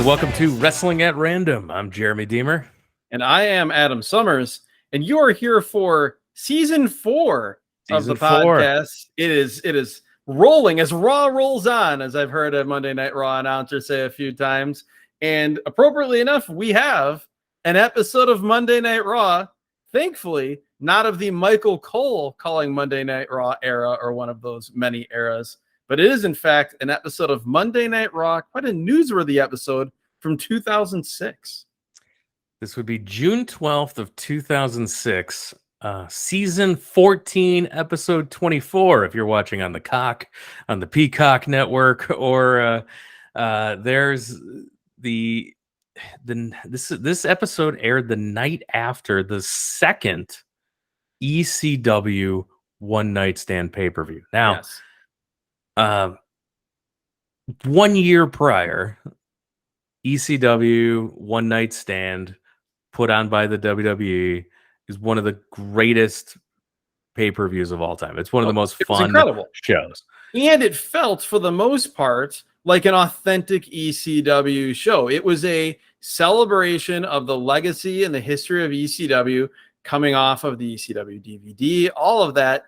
and welcome to Wrestling at Random. I'm Jeremy Deemer. And I am Adam Summers, and you are here for season 4 of the podcast. It is rolling as Raw rolls on, as I've heard a Monday Night Raw announcer say a few times. And appropriately enough, we have an episode of Monday Night Raw, thankfully, not of the Michael Cole calling Monday Night Raw era or one of those many eras, but it is, in fact, an episode of Monday Night Raw, quite a newsworthy episode from 2006. This would be June 12th of 2006, season 14, episode 24, if you're watching on the Peacock Network, or there's this episode aired the night after the second ECW One Night Stand pay-per-view. Now, Yes. 1 year prior, ECW One Night Stand, put on by the WWE, is one of the greatest pay-per-views of all time. It's one of the most fun shows. And it felt, for the most part, like an authentic ECW show. It was a celebration of the legacy and the history of ECW coming off of the ECW DVD, all of that.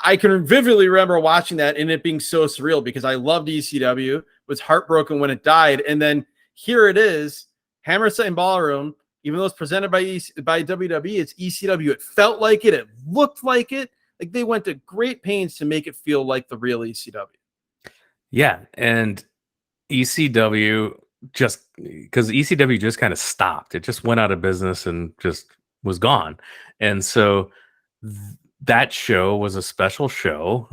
I can vividly remember watching that and it being so surreal because I loved ECW, was heartbroken when it died. And then here it is, Hammerstein Ballroom, even though it's presented by WWE, it's ECW. It felt like it. It looked like it. Like they went to great pains to make it feel like the real ECW. Yeah, and ECW just kind of stopped. It just went out of business and just was gone. And so that show was a special show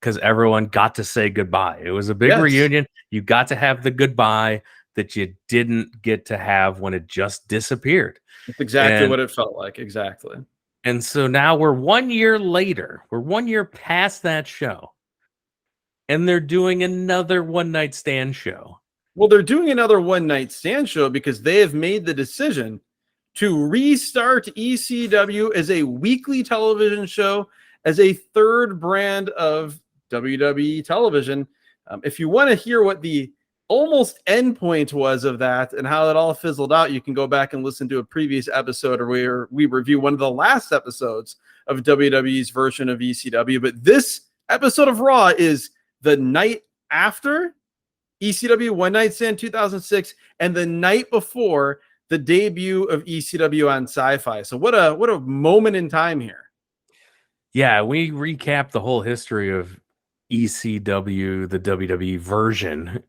because everyone got to say goodbye. It was a big reunion. You got to have the goodbye that you didn't get to have when it just disappeared. That's exactly what it felt like. Exactly. And so now we're 1 year later. We're 1 year past that show. And they're doing another One Night Stand show. Well, they're doing another One Night Stand show because they have made the decision to restart ECW as a weekly television show, as a third brand of WWE television. If you want to hear what the almost end point was of that and how it all fizzled out, you can go back and listen to a previous episode where we review one of the last episodes of WWE's version of ECW. But this episode of Raw is the night after ECW One Night Stand 2006 and the night before the debut of ECW on Sci-Fi. So what a moment in time here. Yeah, we recap the whole history of ECW, the WWE version,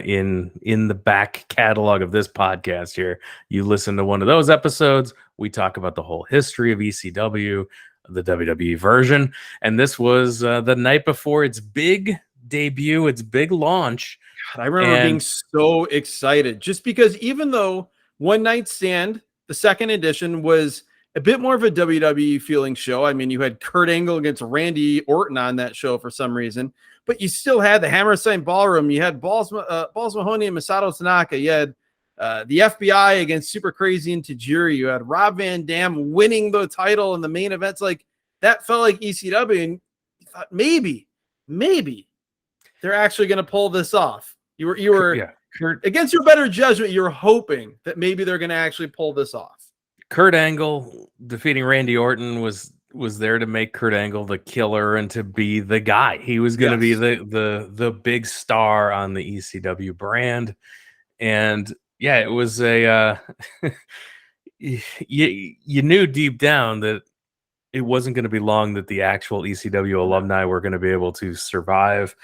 in the back catalog of this podcast here. You listen to one of those episodes, we talk about the whole history of ECW, the WWE version, and this was the night before its big debut, its big launch. God, I remember being so excited, just because even though One Night Stand, the second edition, was a bit more of a WWE feeling show. I mean, you had Kurt Angle against Randy Orton on that show for some reason, but you still had the Hammerstein Ballroom. You had Balls Mahoney and Masato Tanaka. You had the FBI against Super Crazy and Tajiri. You had Rob Van Dam winning the title in the main events. Like, that felt like ECW, and you thought maybe they're actually going to pull this off. You were against your better judgment, you're hoping that maybe they're going to actually pull this off. Kurt Angle defeating Randy Orton was there to make Kurt Angle the killer and to be the guy. He was going to be the big star on the ECW brand. And yeah, it was a you knew deep down that it wasn't going to be long that the actual ECW alumni were going to be able to survive.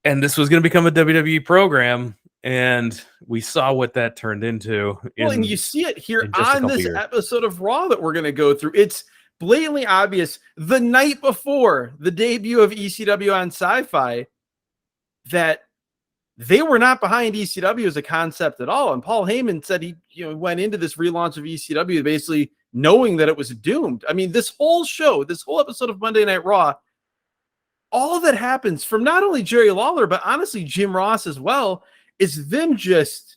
And this was going to become a WWE program. And we saw what that turned into. And you see it here on this episode of Raw that we're going to go through. It's blatantly obvious the night before the debut of ECW on Sci-Fi that they were not behind ECW as a concept at all. And Paul Heyman said he went into this relaunch of ECW basically knowing that it was doomed. I mean, this whole show, this whole episode of Monday Night Raw, all that happens from not only Jerry Lawler, but honestly Jim Ross as well, is them just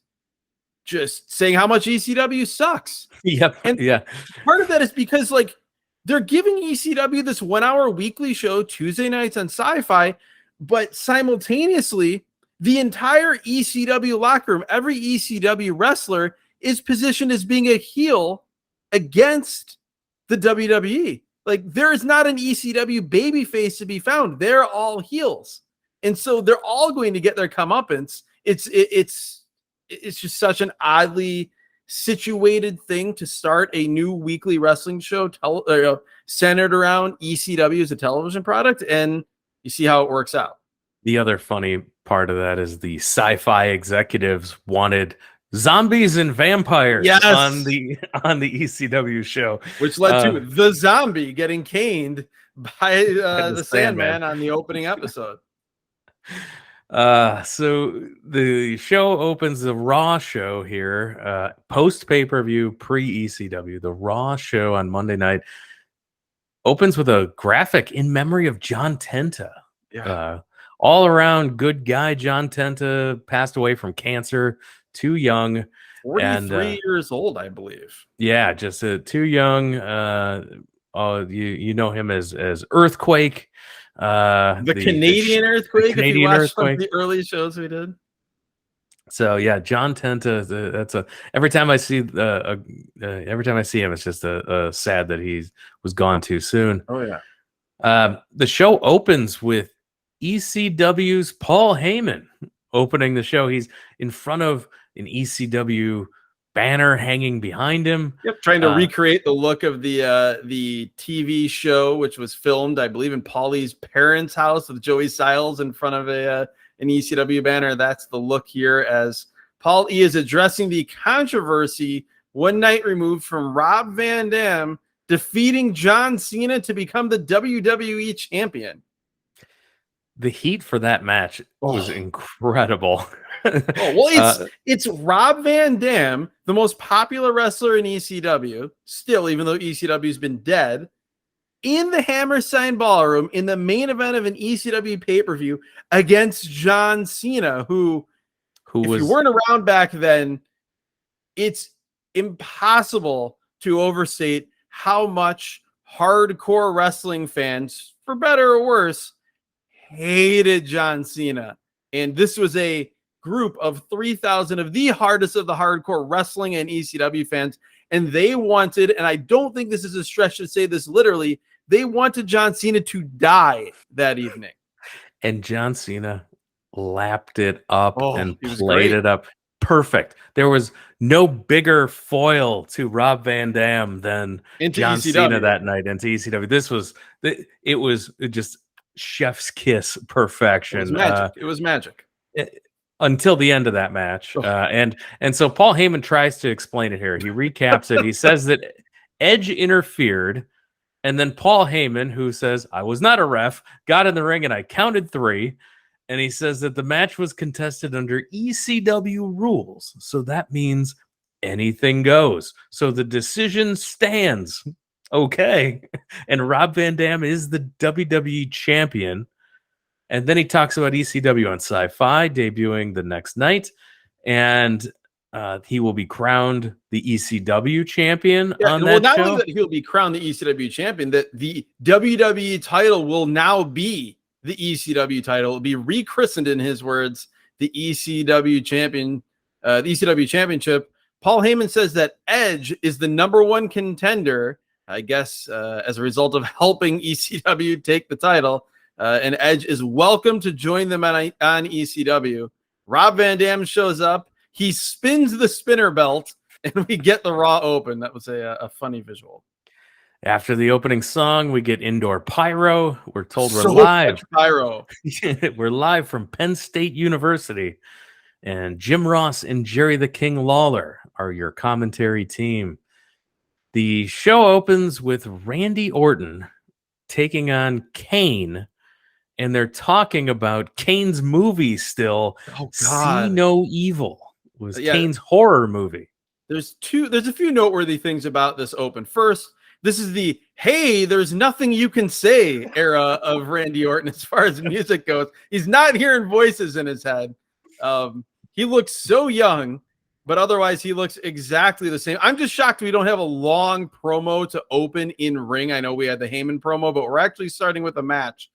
saying how much ECW sucks. Yep. And part of that is because, like, they're giving ECW this 1 hour weekly show Tuesday nights on Sci-Fi, but simultaneously The entire ECW locker room, every ECW wrestler is positioned as being a heel against the WWE. Like, there is not an ECW babyface to be found. They're all heels. And so they're all going to get their comeuppance. It's just such an oddly situated thing to start a new weekly wrestling show centered around ECW as a television product, and you see how it works out. The other funny part of that is the sci-fi executives wanted zombies and vampires on the ECW show, which led to the zombie getting caned by the Sandman on the opening episode. So the show opens, the Raw show here, post pay-per-view, pre-ECW. The Raw show on Monday night opens with a graphic in memory of John Tenta. Yeah. All around good guy John Tenta passed away from cancer, too young. 43 years old, I believe. Yeah, just too young. You know him as Earthquake. The Canadian Earthquake. Canadian if you watched Earthquake. The early shows we did. So yeah, John Tenta. That's every time I see him, it's just sad that he was gone too soon. Oh yeah. The show opens with ECW's Paul Heyman opening the show. He's in front of an ECW banner hanging behind him. Yep, trying to recreate the look of the TV show, which was filmed, I believe, in Paulie's parents' house with Joey Styles in front of an ECW banner. That's the look here as Paul E is addressing the controversy one night removed from Rob Van Dam defeating John Cena to become the WWE champion. The heat for that match was incredible. It's Rob Van Dam, the most popular wrestler in ECW, still, even though ECW's been dead, in the Hammerstein Ballroom in the main event of an ECW pay-per-view against John Cena, who if you weren't around back then, it's impossible to overstate how much hardcore wrestling fans, for better or worse, hated John Cena. And this was a group of 3,000 of the hardest of the hardcore wrestling and ECW fans. And they wanted, and I don't think this is a stretch to say this literally, they wanted John Cena to die that evening. And John Cena lapped it up and played it up. Perfect. There was no bigger foil to Rob Van Dam than John Cena that night into ECW. It was just chef's kiss perfection. It was magic. Until the end of that match. And so Paul Heyman tries to explain it here. He recaps it. He says that Edge interfered, and then Paul Heyman, who says, I was not a ref, got in the ring and I counted 3. And he says that the match was contested under ECW rules. So that means anything goes. So the decision stands. Okay. And Rob Van Dam is the WWE champion. And then he talks about ECW on Sci-Fi debuting the next night. And he will be crowned the ECW champion on that show. Not only that he'll be crowned the ECW champion, that the WWE title will now be the ECW title. It will be rechristened, in his words, the ECW champion, the ECW championship. Paul Heyman says that Edge is the #1 contender, I guess, as a result of helping ECW take the title. And Edge is welcome to join them on ECW. Rob Van Dam shows up. He spins the spinner belt, and we get the Raw open. That was a funny visual. After the opening song, we get indoor pyro. We're told we're live. Pyro. We're live from Penn State University. And Jim Ross and Jerry the King Lawler are your commentary team. The show opens with Randy Orton taking on Kane. And they're talking about Kane's movie still. Oh, God. See No Evil was Kane's horror movie. There's a few noteworthy things about this open. First, this is the hey, there's nothing you can say era of Randy Orton as far as music goes. He's not hearing voices in his head. He looks so young, but otherwise he looks exactly the same. I'm just shocked we don't have a long promo to open in ring. I know we had the Heyman promo, but we're actually starting with a match.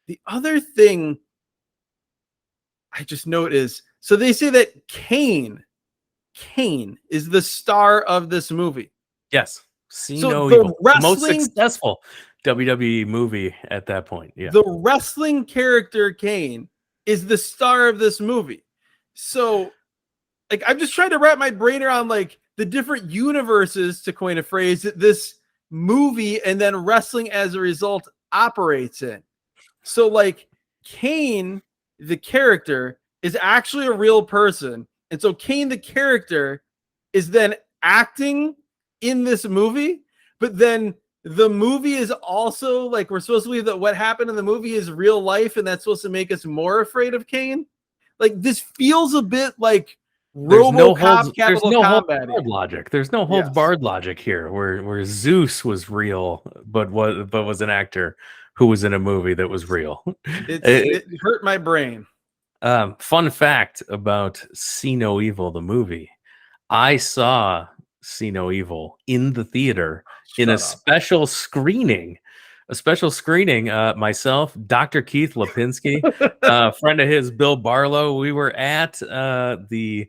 The other thing, I just note is, so they say that Kane is the star of this movie. Yes. See So no the evil. The most wrestling, successful WWE movie at that point. Yeah. the wrestling character Kane is the star of this movie. So like, I'm just trying to wrap my brain around like the different universes, to coin a phrase, that this movie and then wrestling as a result operates in. So like Kane, the character, is actually a real person. And so Kane, the character, is then acting in this movie, but then the movie is also like, we're supposed to believe that what happened in the movie is real life, and that's supposed to make us more afraid of Kane. Like, this feels a bit like RoboCop Capital Combat. Barred logic. There's no holds Yes. barred logic here, where Zeus was real, but was an actor who was in a movie that was real. It hurt my brain. Fun fact about See No Evil, the movie. I saw See No Evil in the theater in a special screening. Myself, Dr. Keith Lipinski, a friend of his, Bill Barlow. We were at the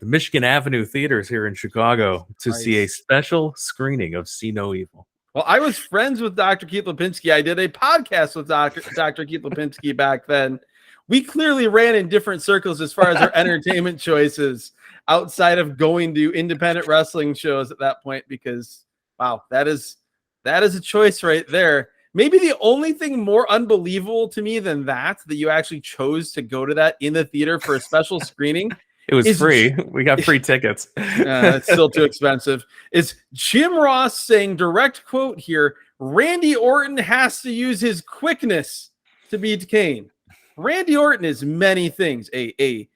Michigan Avenue Theaters here in Chicago to see a special screening of See No Evil. Well, I was friends with Dr. Keith Lipinski. I did a podcast with Dr. Keith Lipinski back then. We clearly ran in different circles as far as our entertainment choices outside of going to independent wrestling shows at that point, because, wow, that is a choice right there. Maybe the only thing more unbelievable to me than that you actually chose to go to that in the theater for a special screening. It was free. We got free tickets. It's still too expensive. Is Jim Ross saying, direct quote here, Randy Orton has to use his quickness to beat Kane. Randy Orton is many things. A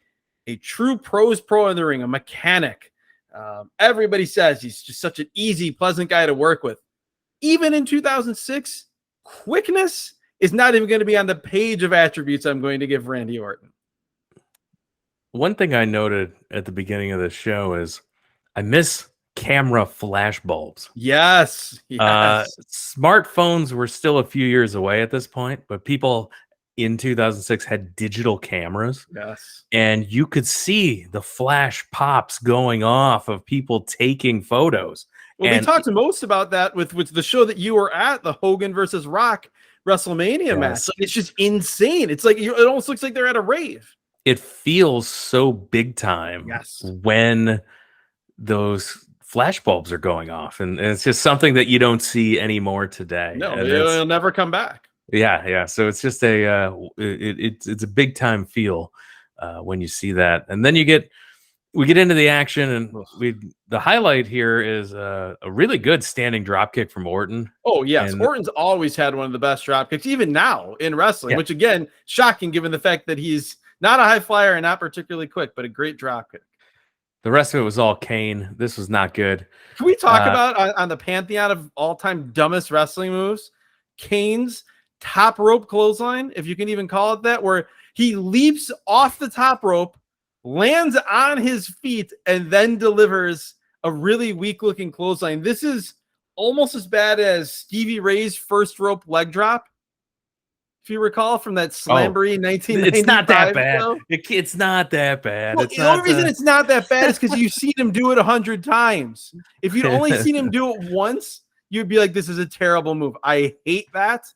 true pro in the ring, a mechanic. Everybody says he's just such an easy, pleasant guy to work with. Even in 2006, quickness is not even going to be on the page of attributes I'm going to give Randy Orton. One thing I noted at the beginning of the show is I miss camera flash bulbs. Yes. Smartphones were still a few years away at this point, but people in 2006 had digital cameras. Yes. And you could see the flash pops going off of people taking photos. Well, they talked most about that with the show that you were at, the Hogan versus Rock WrestleMania match. Like, it's just insane. It's like, it almost looks like they're at a rave. It feels so big time when those flash bulbs are going off, and it's just something that you don't see anymore today. No, it'll never come back. Yeah. So it's just it's a big time feel when you see that, and then we get into the action, and the highlight here is a really good standing drop kick from Orton. Oh yes, Orton's always had one of the best drop kicks, even now in wrestling, which again, shocking given the fact that he's not a high flyer and not particularly quick, but a great drop kick. The rest of it was all Kane. This was not good. Can we talk about on the pantheon of all-time dumbest wrestling moves, Kane's top rope clothesline, if you can even call it that, where he leaps off the top rope, lands on his feet, and then delivers a really weak-looking clothesline. This is almost as bad as Stevie Ray's first rope leg drop, if you recall, from that Slamboree 1995. It's not that bad. It's not that bad. Well, the only reason it's not that bad is because you've seen him do it 100 times. If you'd only seen him do it once, you'd be like, this is a terrible move. I hate that.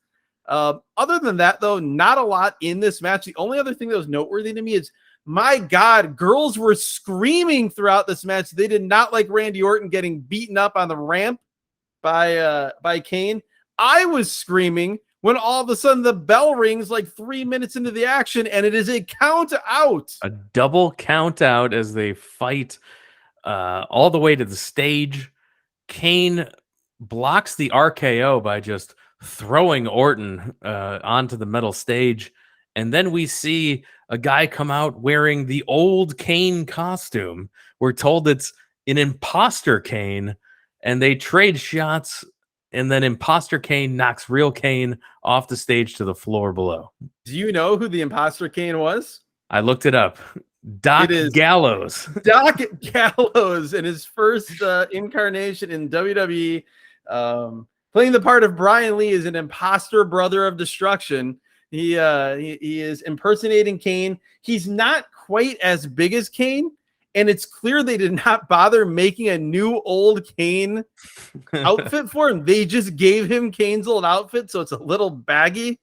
Other than that, though, not a lot in this match. The only other thing that was noteworthy to me is, my God, girls were screaming throughout this match. They did not like Randy Orton getting beaten up on the ramp by Kane. I was screaming when all of a sudden the bell rings like 3 minutes into the action, and it is a count out. A double count out as they fight all the way to the stage. Kane blocks the RKO by just throwing Orton onto the metal stage. And then we see a guy come out wearing the old Kane costume. We're told it's an imposter Kane, and they trade shots. And then imposter Kane knocks real Kane off the stage to the floor below. Do you know who the imposter Kane was? I looked it up. Doc Gallows. Doc Gallows in his first incarnation in WWE, playing the part of Brian Lee as an imposter brother of destruction. He is impersonating Kane. He's not quite as big as Kane, and it's clear they did not bother making a new old Kane outfit for him. They just gave him Kane's old outfit, so it's a little baggy.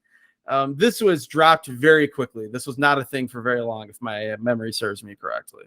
This was dropped very quickly. This was not a thing for very long, if my memory serves me correctly.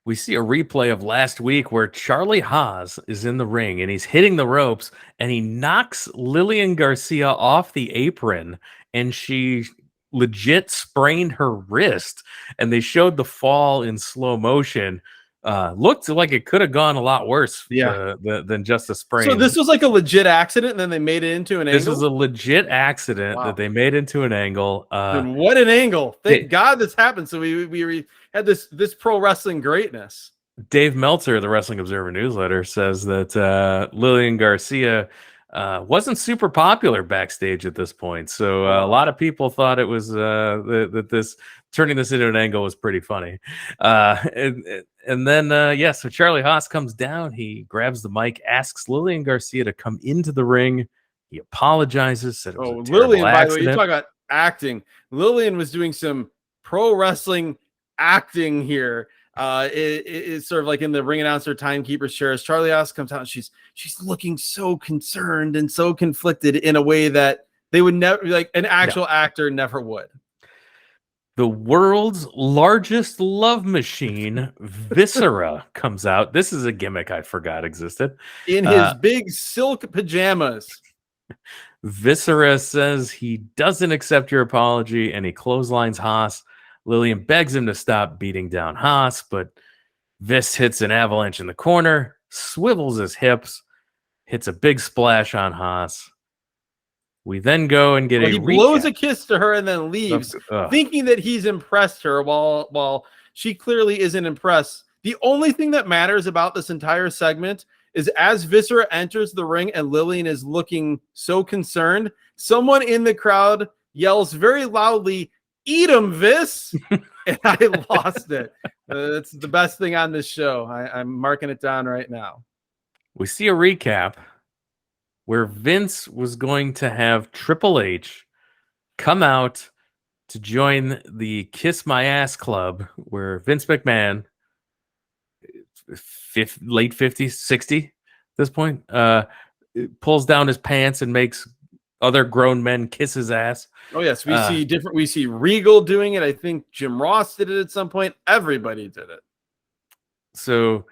We see a replay of last week where Charlie Haas is in the ring and he's hitting the ropes and he knocks Lillian Garcia off the apron and she legit sprained her wrist. And they showed the fall in slow motion. Looked like it could have gone a lot worse than just a sprain. So this was like a legit accident and then they made it into an angle? This is a legit accident that they made into an angle. Dude, what an angle. Thank God this happened. So we had this pro wrestling greatness. Dave Meltzer, the Wrestling Observer newsletter, says that Lillian Garcia wasn't super popular backstage at this point. So a lot of people thought it was that this turning this into an angle was pretty funny. And then, so Charlie Haas comes down. He grabs the mic, asks Lillian Garcia to come into the ring. He apologizes, said it was a Lillian, accident. by the way, you talk about acting. Lillian was doing some pro wrestling acting here. It's sort of like in the ring announcer timekeeper's chair. As Charlie Haas comes out, and she's looking so concerned and so conflicted in a way that they would never, like an actual actor never would. The world's largest love machine, Viscera, comes out. This is a gimmick I forgot existed. In his big silk pajamas. Viscera says he doesn't accept your apology, and he clotheslines Haas. Lillian begs him to stop beating down Haas, but Vis hits an avalanche in the corner, swivels his hips, hits a big splash on Haas. We then go and get he blows a kiss to her and then leaves, thinking that he's impressed her while she clearly isn't impressed. The only thing that matters about this entire segment is as Viscera enters the ring and Lillian is looking so concerned, someone in the crowd yells very loudly, "Eat him, Vis!" And I lost it. It's the best thing on this show. I'm marking it down right now. We see a recap where Vince was going to have Triple H come out to join the Kiss My Ass Club, where Vince McMahon, late 50s, 60 at this point, pulls down his pants and makes other grown men kiss his ass. Oh yes, we see Regal doing it. I think Jim Ross did it at some point. Everybody did it. So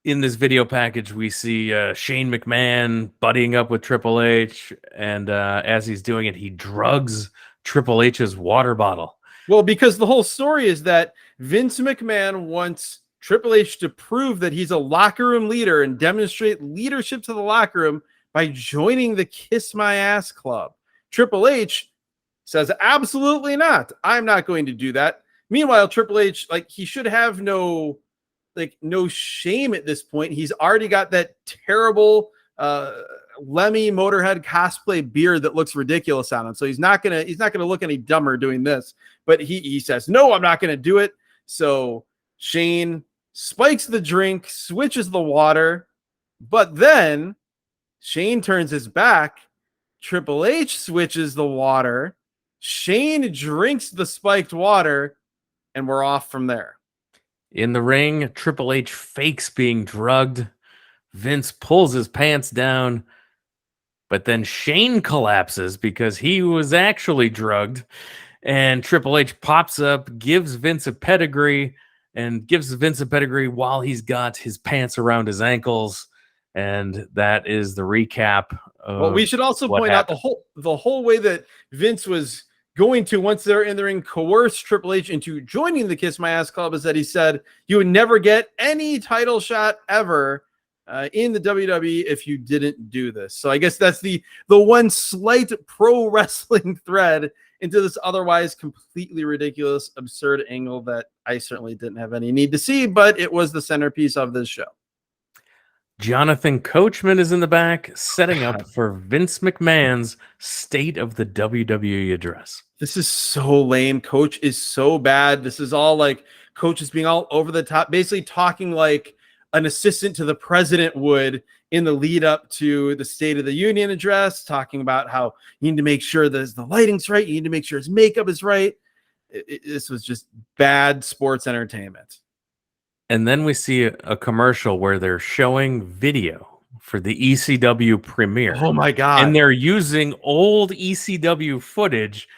in this video package, we see Shane McMahon buddying up with Triple H, and as he's doing it, he drugs Triple H's water bottle. Well, because the whole story is that Vince McMahon wants Triple H to prove that he's a locker room leader and demonstrate leadership to the locker room by joining the Kiss My Ass Club. Triple H says, absolutely not. I'm not going to do that. Meanwhile, Triple H, he should have no shame at this point. He's already got that terrible Lemmy Motorhead cosplay beard that looks ridiculous on him. So he's not gonna look any dumber doing this. But he says, no, I'm not gonna do it. So Shane spikes the drink, switches the water, but then Shane turns his back. Triple H switches the water. Shane drinks the spiked water, and we're off from there. In the ring, Triple H fakes being drugged. Vince pulls his pants down, but then Shane collapses because he was actually drugged. And Triple H pops up, gives Vince a pedigree, while he's got his pants around his ankles. And that is the recap. Well, we should also point out the whole way that Vince was going to, once they're in the ring, coerce Triple H into joining the Kiss My Ass Club, is that he said you would never get any title shot ever in the WWE if you didn't do this. So I guess that's the one slight pro wrestling thread into this otherwise completely ridiculous, absurd angle that I certainly didn't have any need to see, but it was the centerpiece of this show. Jonathan Coachman is in the back, setting up for Vince McMahon's State of the WWE address. This is so lame. Coach is so bad. This is all like Coach is being all over the top, basically talking like an assistant to the president would in the lead up to the State of the Union address, talking about how you need to make sure that the lighting's right. You need to make sure his makeup is right. This was just bad sports entertainment. And then we see a commercial where they're showing video for the ECW premiere. Oh my God. And they're using old ECW footage.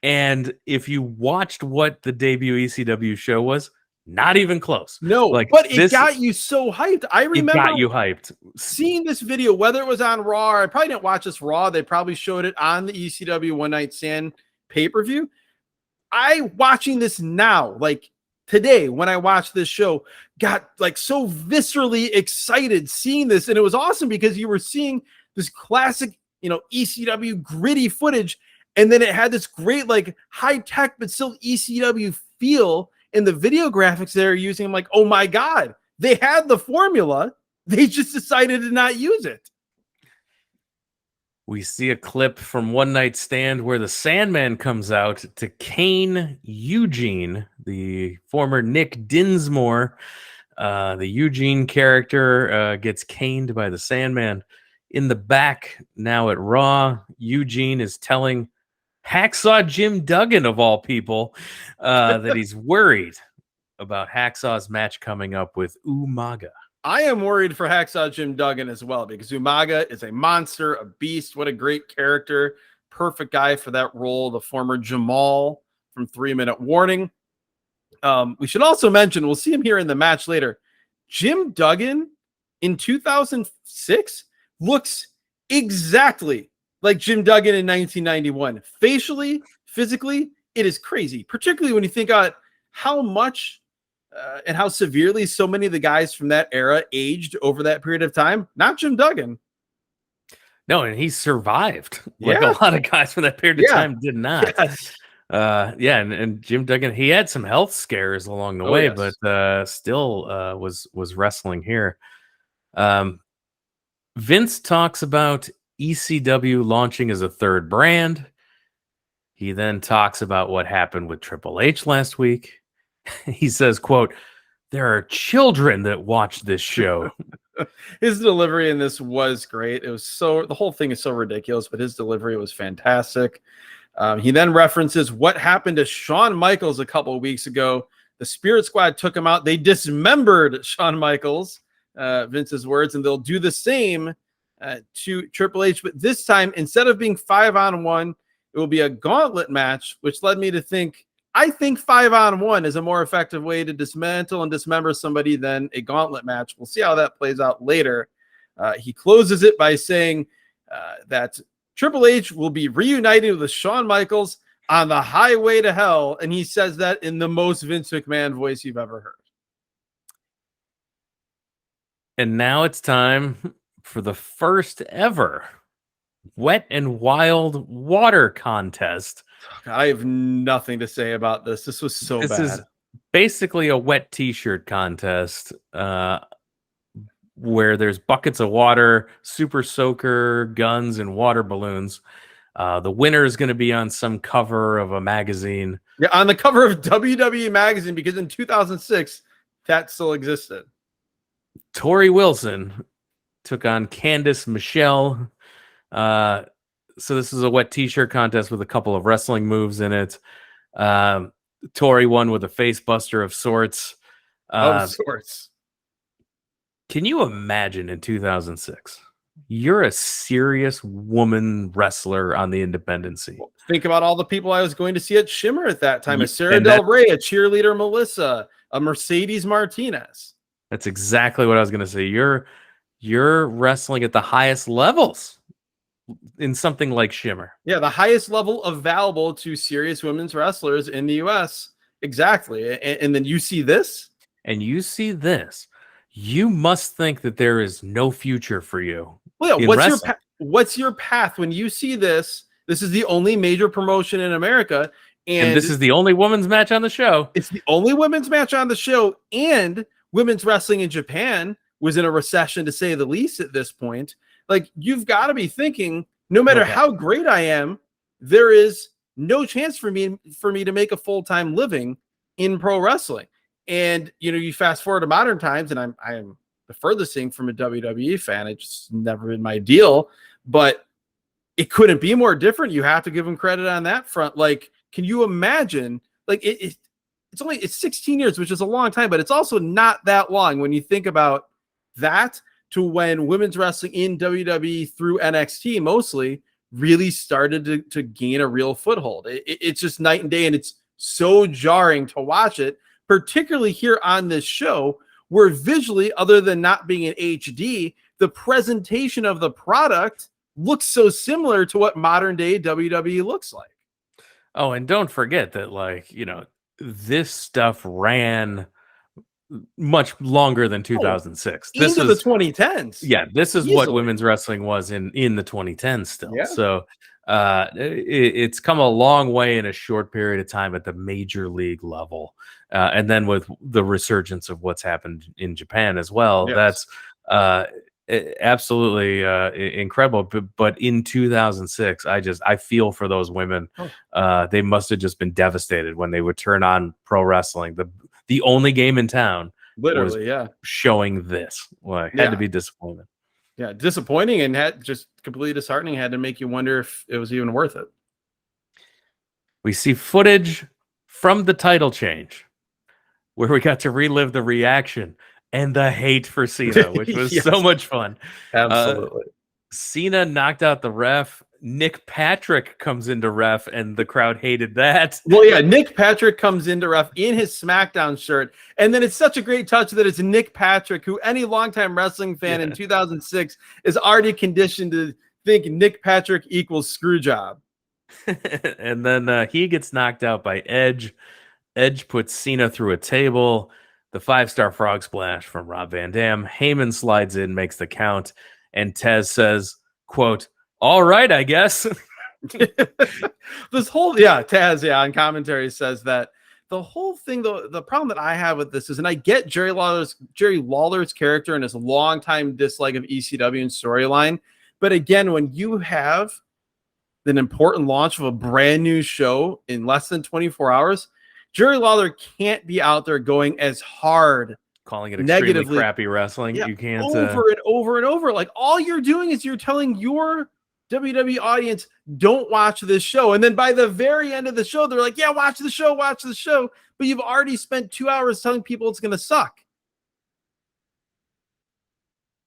And if you watched what the debut ECW show was, not even close. No, like, but it got you so hyped. I remember it got you hyped. Seeing this video, whether it was on Raw, or I probably didn't watch this Raw. They probably showed it on the ECW One Night Stand pay-per-view. Watching this now, like today, when I watched this show, got like so viscerally excited seeing this. And it was awesome because you were seeing this classic, ECW gritty footage. And then it had this great, like high tech, but still ECW feel in the video graphics they're using. I'm like, oh my God, they had the formula. They just decided to not use it. We see a clip from One Night Stand where the Sandman comes out to cane Eugene, the former Nick Dinsmore. The Eugene character gets caned by the Sandman. In the back, now at Raw, Eugene is telling Hacksaw Jim Duggan, of all people, that he's worried about Hacksaw's match coming up with Umaga. I am worried for Hacksaw Jim Duggan as well, because Umaga is a monster, a beast. What a great character. Perfect guy for that role. The former Jamal from 3 Minute Warning. We should also mention, we'll see him here in the match later. Jim Duggan in 2006 looks exactly like Jim Duggan in 1991. Facially, physically, it is crazy, particularly when you think about how much and how severely so many of the guys from that era aged over that period of time. Not Jim Duggan. No, and he survived. Like a lot of guys from that period of time did not. Yes. And Jim Duggan, he had some health scares along the way, but still was wrestling here. Vince talks about ECW launching as a third brand. He then talks about what happened with Triple H last week. He says, quote, "There are children that watch this show." His delivery in this was great. The whole thing is so ridiculous, but his delivery was fantastic. He then references what happened to Shawn Michaels a couple of weeks ago. The Spirit Squad took him out. They dismembered Shawn Michaels, Vince's words, and they'll do the same to Triple H. But this time, instead of being 5-on-1, it will be a gauntlet match, which led me to think, I think 5-on-1 is a more effective way to dismantle and dismember somebody than a gauntlet match. We'll see how that plays out later. He closes it by saying that Triple H will be reunited with Shawn Michaels on the highway to hell. And he says that in the most Vince McMahon voice you've ever heard. And now it's time for the first ever Wet and Wild water contest. I have nothing to say about this. This was so bad. This is basically a wet t-shirt contest where there's buckets of water, super soaker, guns, and water balloons. The winner is going to be on some cover of a magazine. Yeah, on the cover of WWE magazine, because in 2006, that still existed. Tori Wilson took on Candice Michelle. So this is a wet t-shirt contest with a couple of wrestling moves in it. Tori won with a face buster of sorts. Can you imagine in 2006? You're a serious woman wrestler on the independent scene. Well, think about all the people I was going to see at Shimmer at that time. A Sarah Del Rey, a cheerleader Melissa, a Mercedes Martinez. That's exactly what I was going to say. You're wrestling at the highest levels in something like Shimmer. Yeah, the highest level available to serious women's wrestlers in the U.S. Exactly. And then you see this? And you see this. You must think that there is no future for you. Well, yeah, what's your path when you see this? This is the only major promotion in America. And this is the only women's match on the show. It's the only women's match on the show. And women's wrestling in Japan was in a recession, to say the least, at this point. Like, you've got to be thinking, no matter how great I am, there is no chance for me to make a full-time living in pro wrestling. And, you fast forward to modern times, and I am the furthest thing from a WWE fan. It's never been my deal, but it couldn't be more different. You have to give him credit on that front. Like, can you imagine? Like, it's 16 years, which is a long time, but it's also not that long when you think about that to when women's wrestling in WWE through NXT mostly really started to gain a real foothold. It's just night and day, and it's so jarring to watch it, particularly here on this show, where visually, other than not being in HD, the presentation of the product looks so similar to what modern day WWE looks like. Oh, and don't forget that, like, this stuff ran much longer than 2006. This Into the is 2010s. Yeah, this is Easily. what women's wrestling was in the 2010s still. Yeah. So it's come a long way in a short period of time at the major league level. And then with the resurgence of what's happened in Japan as well, Yes. that's absolutely incredible. But in 2006, I feel for those women. They must have just been devastated when they would turn on pro wrestling. The only game in town, literally, showing this. Had to be disappointing. Yeah, disappointing, and had just completely disheartening. Had to make you wonder if it was even worth it. We see footage from the title change where we got to relive the reaction and the hate for Cena, which was so much fun. Absolutely. Cena knocked out the ref. Nick Patrick comes into ref, and the crowd hated that. Well, yeah, Nick Patrick comes into ref in his SmackDown shirt, and then it's such a great touch that it's Nick Patrick, who any longtime wrestling fan in 2006 is already conditioned to think Nick Patrick equals screw job. And then he gets knocked out by Edge. Edge puts Cena through a table. The 5-star frog splash from Rob Van Dam. Heyman slides in, makes the count, and Tez says, quote, "All right, I guess." This whole Taz on commentary says that the whole thing, the problem that I have with this is, and I get Jerry Lawler's character and his longtime dislike of ECW and storyline, but again, when you have an important launch of a brand new show in less than 24 hours, Jerry Lawler can't be out there going as hard, calling it extremely crappy wrestling. Yeah, you can't over and over and over. Like, all you're doing is you're telling your WWE audience, don't watch this show. And then by the very end of the show, they're like, yeah, watch the show. But you've already spent 2 hours telling people it's going to suck.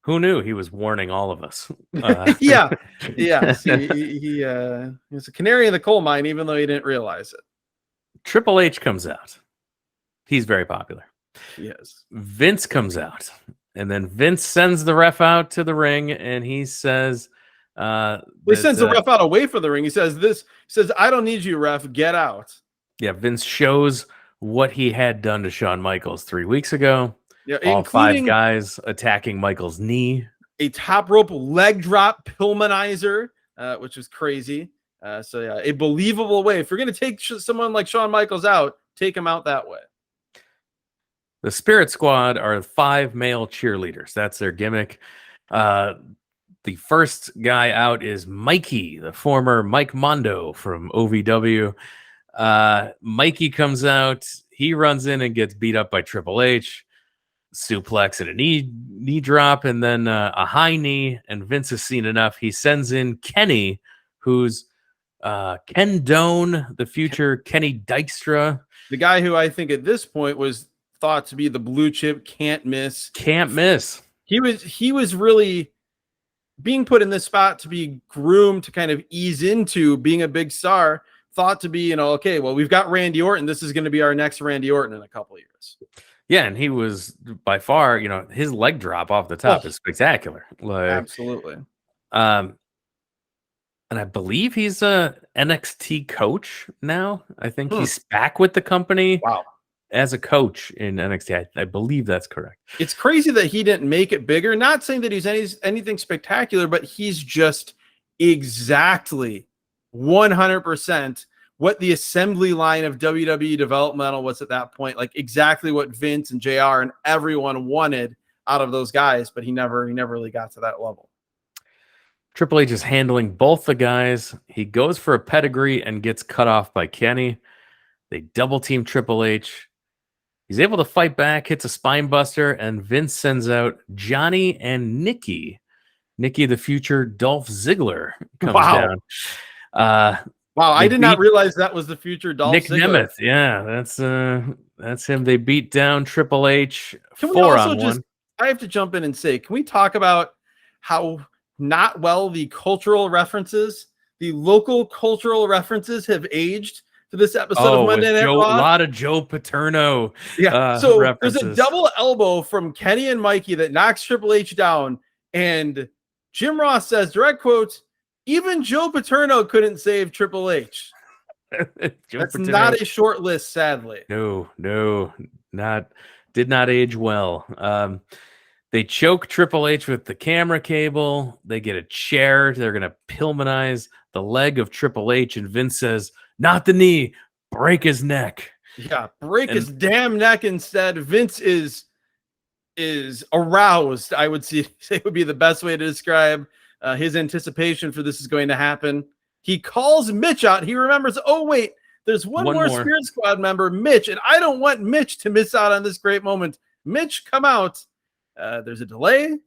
Who knew? He was warning all of us. Yeah. He was a canary in the coal mine, even though he didn't realize it. Triple H comes out. He's very popular. Yes. Vince comes out, and then Vince sends the ref out to the ring, and he says, he sends the ref out away from the ring. He says, "I don't need you, ref. Get out." Yeah, Vince shows what he had done to Shawn Michaels 3 weeks ago. Yeah, all 5 guys attacking Michaels' knee. A top rope leg drop Pillmanizer, which was crazy. A believable way. If you're going to take someone like Shawn Michaels out, take him out that way. The Spirit Squad are 5 male cheerleaders. That's their gimmick. The first guy out is Mikey, the former Mike Mondo from OVW. Mikey comes out. He runs in and gets beat up by Triple H. Suplex and a knee drop, and then a high knee. And Vince has seen enough. He sends in Kenny, who's Ken Doane, the future Kenny Dykstra. The guy who I think at this point was thought to be the blue chip, can't miss. He was really being put in this spot to be groomed to kind of ease into being a big star, thought to be, okay, well, we've got Randy Orton. This is going to be our next Randy Orton in a couple of years. Yeah, and he was by far, his leg drop off the top is spectacular. Absolutely. And I believe he's a NXT coach now. I think he's back with the company. Wow. As a coach in NXT. I believe that's correct. It's crazy that he didn't make it bigger. Not saying that he's anything spectacular, but he's just exactly 100% what the assembly line of WWE developmental was at that point. Like exactly what Vince and JR and everyone wanted out of those guys, but he never really got to that level. Triple H is handling both the guys. He goes for a pedigree and gets cut off by Kenny. They double team Triple H. He's able to fight back, hits a spine buster, and Vince sends out Johnny and Nikki. Nikki, the future Dolph Ziggler, comes Wow. down. Wow, I They did not beat realize that was the future Dolph Nick Ziggler. Nemeth. Yeah, that's him. They beat down Triple H Can we also 4-on-1. I have to jump in and say, can we talk about how not well the local cultural references have aged to this episode of Monday Night A Raw? lot of Joe Paterno So references. there's a double elbow from Kenny and Mikey that knocks Triple H down, and Jim Ross says, direct quote, even Joe Paterno couldn't save Triple H. That's not a short list, sadly. No, did not age well. They choke Triple H with the camera cable. They get a chair. They're going to Pillmanize the leg of Triple H. And Vince says, not the knee, break his neck. Yeah, his damn neck instead. Vince is aroused, I would say would be the best way to describe his anticipation for this is going to happen. He calls Mitch out. He remembers, oh, wait, there's one more Spirit Squad member, Mitch, and I don't want Mitch to miss out on this great moment. Mitch, come out. There's a delay,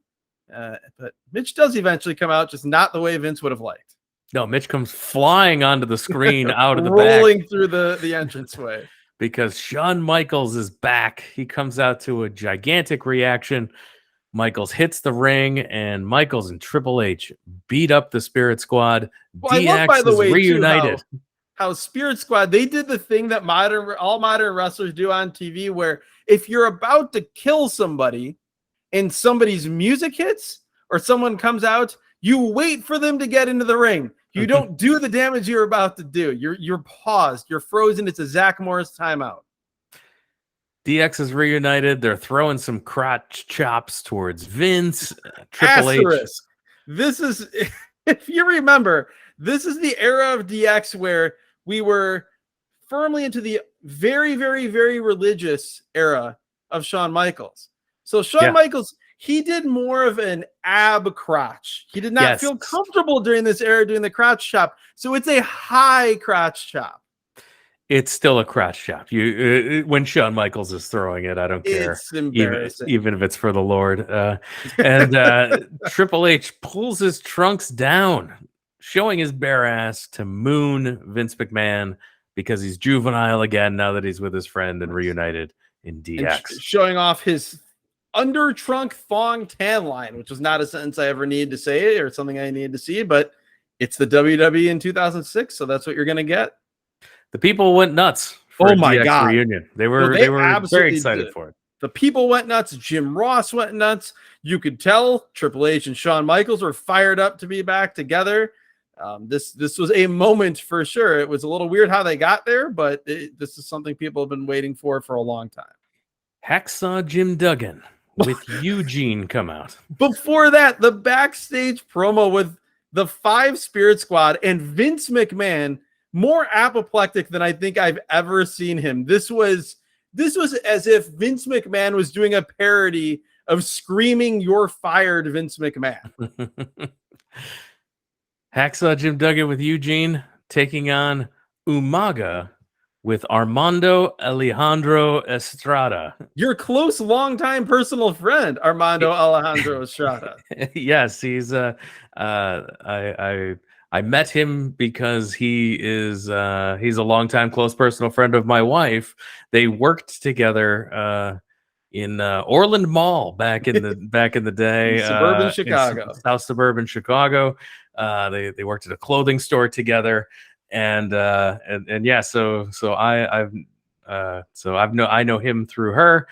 but Mitch does eventually come out, just not the way Vince would have liked. No, Mitch comes flying onto the screen out of the rolling back. through the entranceway. Because Shawn Michaels is back. He comes out to a gigantic reaction. Michaels hits the ring, and Michaels and Triple H beat up the Spirit Squad. Well, I love, by the way, reunited. Too, how Spirit Squad, they did the thing that all modern wrestlers do on TV, where if you're about to kill somebody and somebody's music hits or someone comes out, you wait for them to get into the ring. You don't do the damage you're about to do. You're paused. You're frozen. It's a Zach Morris timeout. DX is reunited. They're throwing some crotch chops towards Vince. Triple H. This is, if you remember, this is the era of DX where we were firmly into the very, very, very religious era of Shawn Michaels. So Shawn Michaels, he did more of an ab crotch. He did not feel comfortable during this era doing the crotch chop. So it's a high crotch chop. It's still a crotch chop. When Shawn Michaels is throwing it, I don't care. It's embarrassing. Even if it's for the Lord. And Triple H pulls his trunks down, showing his bare ass to moon Vince McMahon because he's juvenile again now that he's with his friend and reunited in DX. And showing off his under trunk thong tan line, which was not a sentence I ever needed to say or something I needed to see, but it's the WWE in 2006, so that's what you're going to get. The people went nuts for DX reunion. They were very excited for it. The people went nuts. Jim Ross went nuts. You could tell Triple H and Shawn Michaels were fired up to be back together. This was a moment for sure. It was a little weird how they got there, but this is something people have been waiting for a long time. Hacksaw Jim Duggan with Eugene come out. Before that, the backstage promo with the 5 Spirit Squad and Vince McMahon, more apoplectic than I think I've ever seen him. This was as if Vince McMahon was doing a parody of screaming, "You're fired," Vince McMahon. Hacksaw Jim Duggan with Eugene taking on Umaga with Armando Alejandro Estrada. Your close, longtime personal friend, Armando Alejandro Estrada. Yes, he's I met him because he's a longtime close personal friend of my wife. They worked together in Orland Mall back in the day, suburban Chicago, South suburban Chicago. They worked at a clothing store together, and yeah, so I know him through her.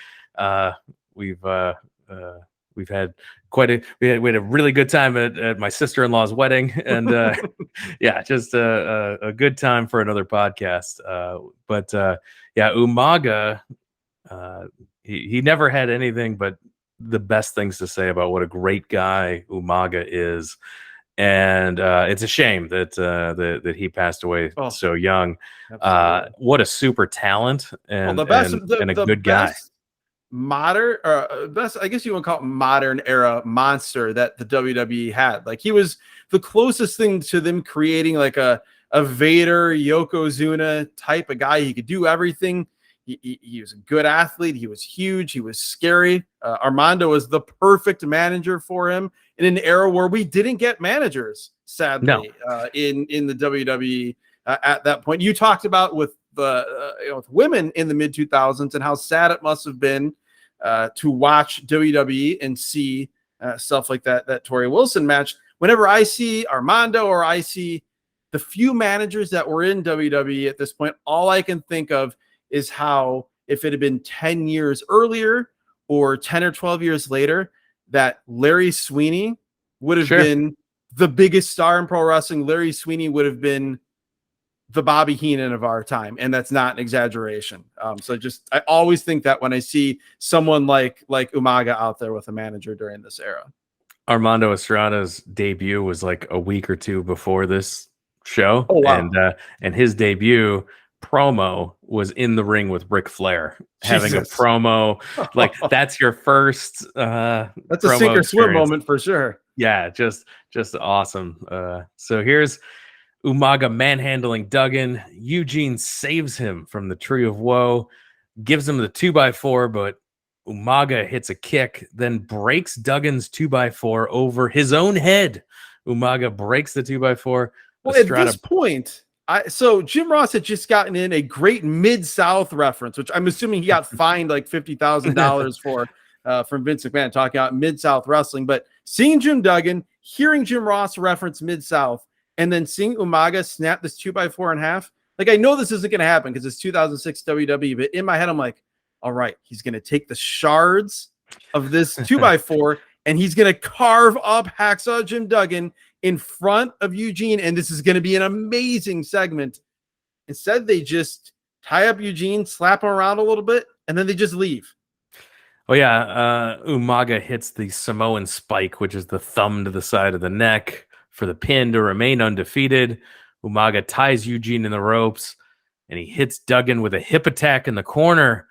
We've had we had a really good time at my sister-in-law's wedding, and yeah, just a good time for another podcast. But yeah, Umaga, he never had anything but the best things to say about what a great guy Umaga is, and it's a shame that he passed away so young. What a super talent and a good guy. Modern best, I guess you would call it modern era monster that the WWE had. Like, he was the closest thing to them creating like a Vader, Yokozuna type of guy. He could do everything. He was a good athlete. He was huge. He was scary. Armando was the perfect manager for him in an era where we didn't get managers, sadly, in the WWE at that point. You talked about with the with women in the mid 2000s and how sad it must have been to watch WWE and see stuff like that Tori Wilson match. Whenever I see Armando or I see the few managers that were in WWE at this point, all I can think of is how if it had been 10 years earlier or 10 or 12 years later, that Larry Sweeney would have been the biggest star in pro wrestling. Larry Sweeney would have been the Bobby Heenan of our time. And that's not an exaggeration. I always think that when I see someone like Umaga out there with a manager during this era. Armando Estrada's debut was like a week or two before this show. Oh, wow. And his debut promo was in the ring with Ric Flair having a promo. Like that's your first that's a sink or swim moment for sure. Yeah, just awesome. So here's Umaga manhandling Duggan. Eugene saves him from the Tree of Woe, gives him the 2x4, but Umaga hits a kick, then breaks Duggan's 2x4 over his own head. Umaga breaks the 2x4. Well, Estrada, at this point, so Jim Ross had just gotten in a great Mid-South reference, which I'm assuming he got fined like $50,000 for from Vince McMahon talking about Mid-South wrestling. But seeing Jim Duggan, hearing Jim Ross reference Mid-South, and then seeing Umaga snap this 2x4 in half, like I know this isn't going to happen because it's 2006 WWE, but in my head I'm like, all right, he's going to take the shards of this 2x4 and he's going to carve up Hacksaw Jim Duggan in front of Eugene, and this is going to be an amazing segment. Instead, they just tie up Eugene, slap him around a little bit, and then they just leave. Oh, yeah. Umaga hits the Samoan spike, which is the thumb to the side of the neck, for the pin to remain undefeated. Umaga ties Eugene in the ropes, and he hits Duggan with a hip attack in the corner,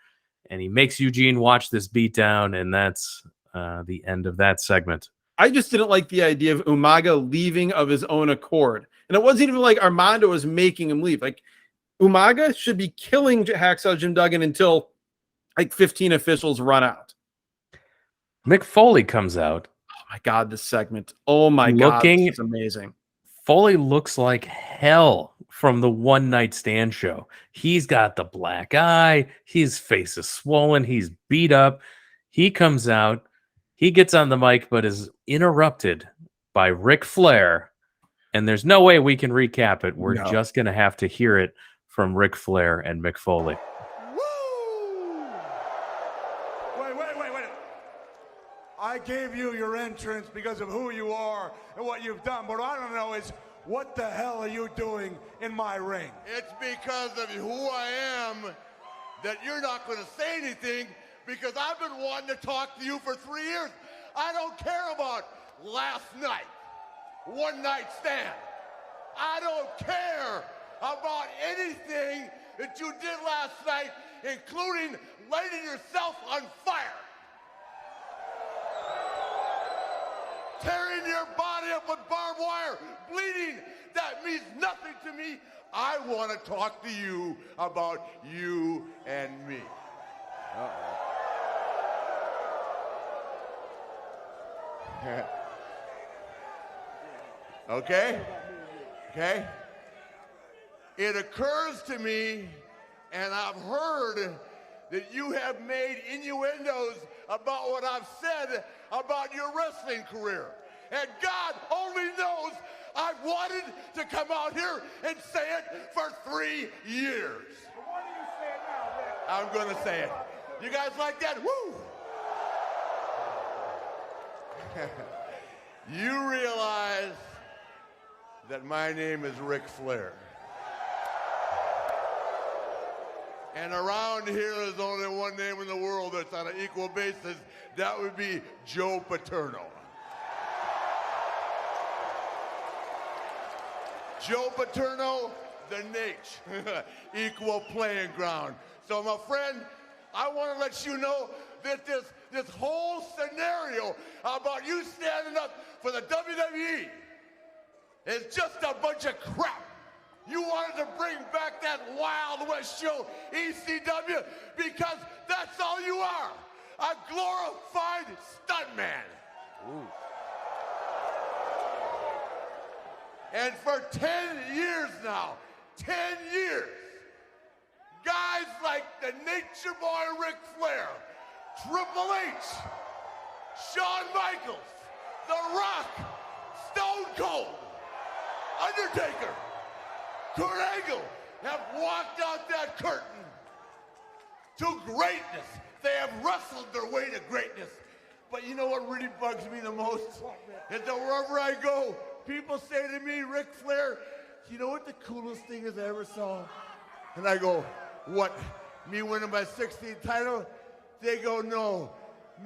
and he makes Eugene watch this beatdown, and that's the end of that segment. I just didn't like the idea of Umaga leaving of his own accord. And it wasn't even like Armando was making him leave. Like, Umaga should be killing Hacksaw Jim Duggan until like 15 officials run out. Mick Foley comes out. Oh my God, this segment. Oh my God, it's amazing. Foley looks like hell from the One Night Stand show. He's got the black eye. His face is swollen. He's beat up. He comes out. He gets on the mic, but is interrupted by Ric Flair. And there's no way we can recap it. We're just going to have to hear it from Ric Flair and Mick Foley. Woo! Wait. I gave you your entrance because of who you are and what you've done. But what I don't know is, what the hell are you doing in my ring? It's because of who I am that you're not going to say anything, because I've been wanting to talk to you for 3 years. I don't care about last night, one night stand. I don't care about anything that you did last night, including lighting yourself on fire. Tearing your body up with barbed wire, bleeding, that means nothing to me. I want to talk to you about you and me. Okay? It occurs to me, and I've heard that you have made innuendos about what I've said about your wrestling career. And God only knows I've wanted to come out here and say it for 3 years. Why do you say it now, Rick? I'm going to say it. You guys like that? Woo! You realize that my name is Ric Flair. And around here there's only one name in the world that's on an equal basis. That would be Joe Paterno. Joe Paterno, the Nate. Equal playing ground. So my friend, I want to let you know that this whole scenario about you standing up for the WWE is just a bunch of crap. You wanted to bring back that Wild West show, ECW, because that's all you are, a glorified stuntman. Ooh. And for 10 years now, 10 years, guys like the Nature Boy Ric Flair, Triple H, Shawn Michaels, The Rock, Stone Cold, Undertaker, Kurt Angle have walked out that curtain to greatness. They have wrestled their way to greatness. But you know what really bugs me the most? Is that wherever I go, people say to me, Ric Flair, you know what the coolest thing is I ever saw? And I go, what, me winning my 16th title? They go, no,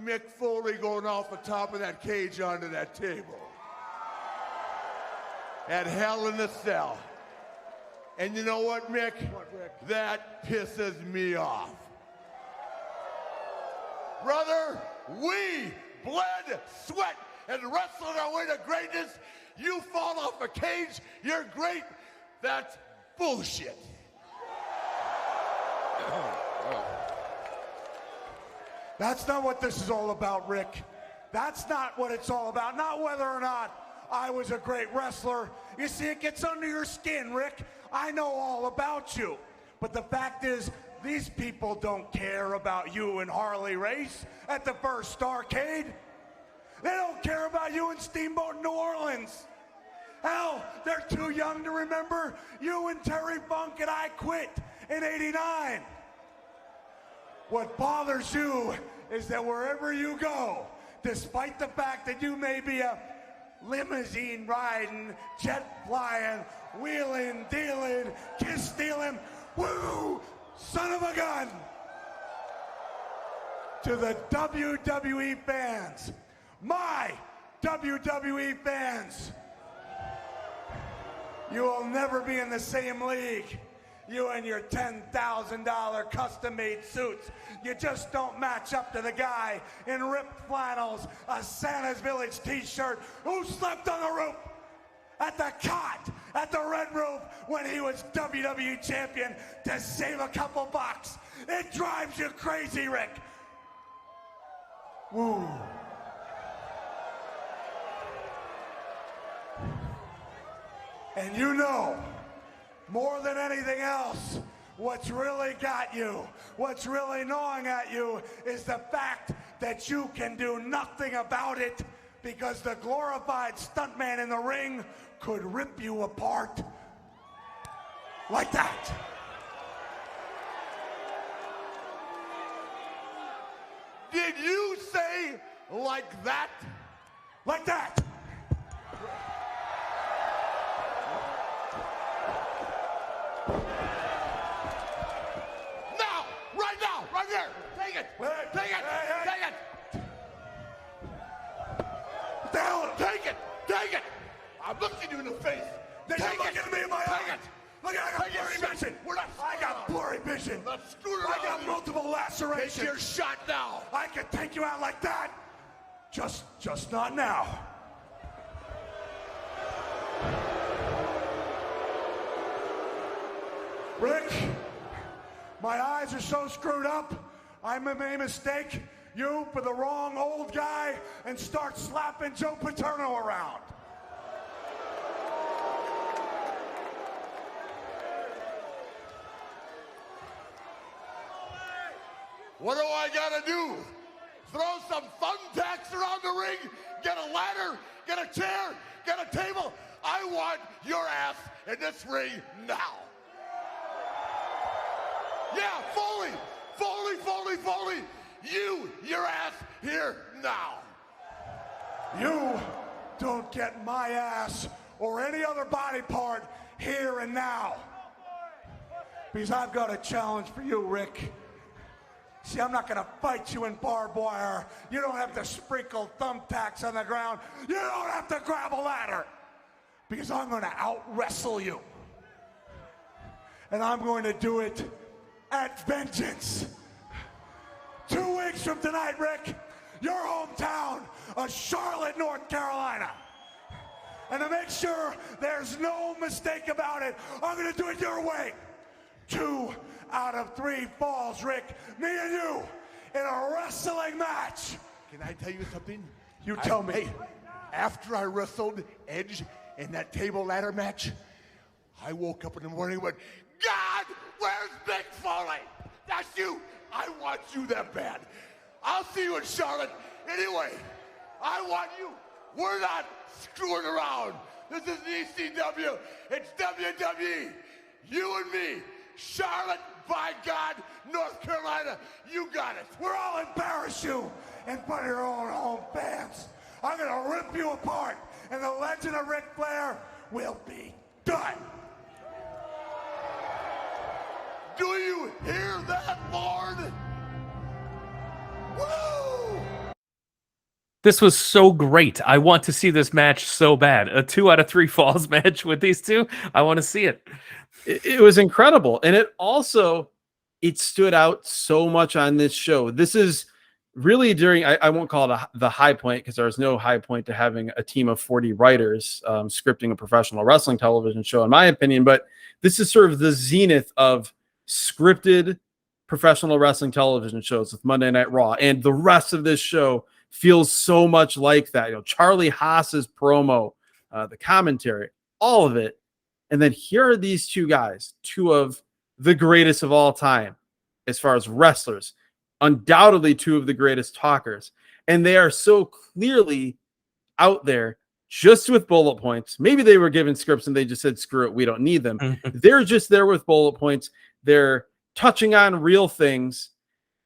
Mick Foley going off the top of that cage onto that table. At Hell in a Cell. And you know what, Mick? That pisses me off. Brother, we bled, sweat, and wrestled our way to greatness. You fall off a cage, you're great. That's bullshit. That's not what this is all about, Rick. That's not what it's all about. Not whether or not I was a great wrestler. You see, it gets under your skin, Rick. I know all about you. But the fact is, these people don't care about you and Harley Race at the First Starrcade. They don't care about you and Steamboat in New Orleans. Hell, they're too young to remember you and Terry Funk and I Quit in '89. What bothers you is that wherever you go, despite the fact that you may be a limousine riding, jet flying, wheeling, dealing, kiss stealing, woo, son of a gun, to the WWE fans, my WWE fans, you will never be in the same league. You and your $10,000 custom-made suits. You just don't match up to the guy in ripped flannels, a Santa's Village t-shirt, who slept on the roof at the cot at the Red Roof when he was WWE champion to save a couple bucks. It drives you crazy, Rick. Woo. And you know, more than anything else, what's really got you, what's really gnawing at you, is the fact that you can do nothing about it because the glorified stuntman in the ring could rip you apart like that. Did you say like that? Like that. Right there! Take it! Take it! Take it! What the hell? Take it! Take it! I'm looking you in the face! Then you're looking at me in my eye! Take it! Look, I got blurry vision! I got blurry vision! I got multiple lacerations! Take your shot now! I can take you out like that! Just not now. Rick, my eyes are so screwed up, I made a mistake you for the wrong old guy and start slapping Joe Paterno around. What do I gotta do? Throw some thumbtacks around the ring? Get a ladder? Get a chair? Get a table? I want your ass in this ring now. Yeah, Foley! Foley! Your ass here now. You don't get my ass or any other body part here and now. Because I've got a challenge for you, Rick. See, I'm not going to fight you in barbed wire. You don't have to sprinkle thumbtacks on the ground. You don't have to grab a ladder. Because I'm going to out-wrestle you. And I'm going to do it at vengeance. 2 weeks from tonight, Rick, your hometown of Charlotte, North Carolina. And to make sure there's no mistake about it, I'm going to do it your way. 2 out of 3 falls, Rick. Me and you in a wrestling match. Can I tell you something? You tell me. Hey, after I wrestled Edge in that table ladder match, I woke up in the morning and went, God, where's Mick Foley? That's you. I want you that bad. I'll see you in Charlotte. Anyway, I want you. We're not screwing around. This is ECW. It's WWE. You and me. Charlotte, by God, North Carolina, you got it. We're all embarrass you in front of your own home fans. I'm going to rip you apart, and the legend of Ric Flair will be done. Do you hear that, Lord? Woo! This was so great. I want to see this match so bad. A 2 out of 3 falls match with these two. I want to see it. It was incredible. And it stood out so much on this show. This is really during, I won't call it the high point, because there's no high point to having a team of 40 writers scripting a professional wrestling television show, in my opinion. But this is sort of the zenith of scripted professional wrestling television shows with Monday Night Raw. And the rest of this show feels so much like that. You know, Charlie Haas's promo, the commentary, all of it. And then here are these two guys, 2 of the greatest of all time as far as wrestlers, undoubtedly 2 of the greatest talkers. And they are so clearly out there just with bullet points. Maybe they were given scripts and they just said, screw it, we don't need them. They're just there with bullet points. They're touching on real things,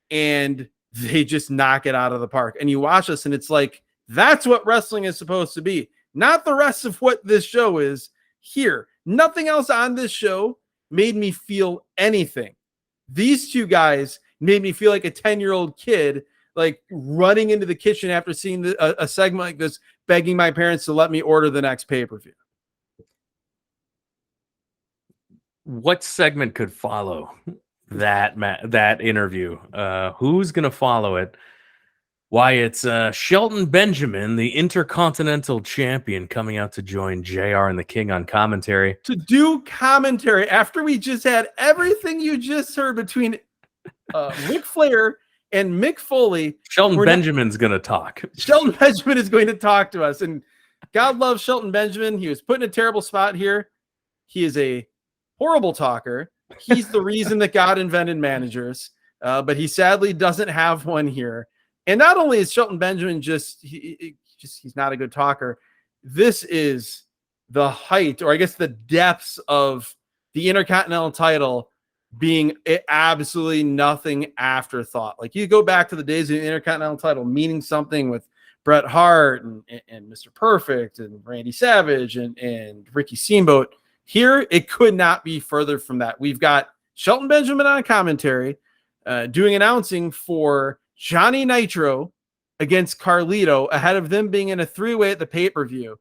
and they just knock it out of the park. And you watch this, and it's like, that's what wrestling is supposed to be, not the rest of what this show is here. Nothing else on this show made me feel anything. These 2 guys made me feel like a 10-year-old kid, like running into the kitchen after seeing a segment like this, begging my parents to let me order the next pay-per-view. What segment could follow that interview? Who's going to follow it? Why, it's Shelton Benjamin, the Intercontinental Champion, coming out to join JR and the King on commentary. To do commentary after we just had everything you just heard between Ric Flair and Mick Foley. Shelton Benjamin's going to talk. Shelton Benjamin is going to talk to us. And God loves Shelton Benjamin. He was put in a terrible spot here. He is a horrible talker. He's the reason that God invented managers, but he sadly doesn't have one here. And not only is Shelton Benjamin he's not a good talker, this is the height, or I guess the depths of the Intercontinental title being absolutely nothing afterthought. Like, you go back to the days of the Intercontinental title meaning something with Bret Hart and Mr. Perfect and Randy Savage and Ricky Steamboat. Here, it could not be further from that. We've got Shelton Benjamin on commentary, doing announcing for Johnny Nitro against Carlito ahead of them being in a 3-way at the pay-per-view.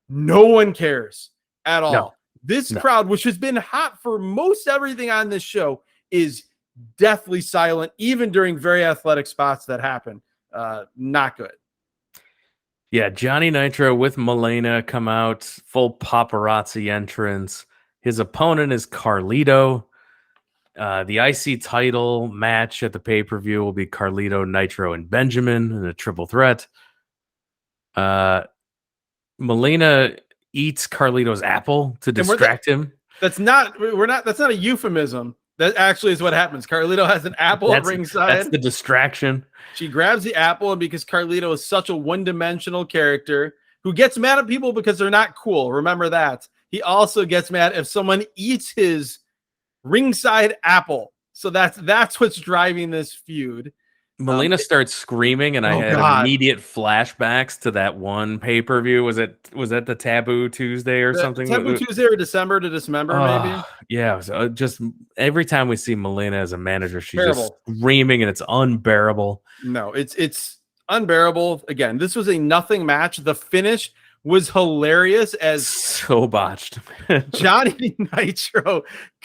No one cares at all. No. This crowd, which has been hot for most everything on this show, is deathly silent, even during very athletic spots that happen. Not good. Yeah, Johnny Nitro with Melena come out, full paparazzi entrance. His opponent is Carlito. The IC title match at the pay-per-view will be Carlito, Nitro, and Benjamin in a triple threat. Melena eats Carlito's apple to distract him. That's not a euphemism. That actually is what happens. Carlito has an apple at ringside. That's the distraction. She grabs the apple, and because Carlito is such a one-dimensional character who gets mad at people because they're not cool, remember that. He also gets mad if someone eats his ringside apple. So that's what's driving this feud. Melena starts screaming, and I had immediate flashbacks to that one pay-per-view. Was that the Taboo Tuesday or something? Taboo Tuesday or December to Dismember, maybe? Yeah, it was, just every time we see Melena as a manager, she's terrible. Just screaming, and it's unbearable. No, it's unbearable. Again, this was a nothing match. The finish was hilarious as so botched. Johnny Nitro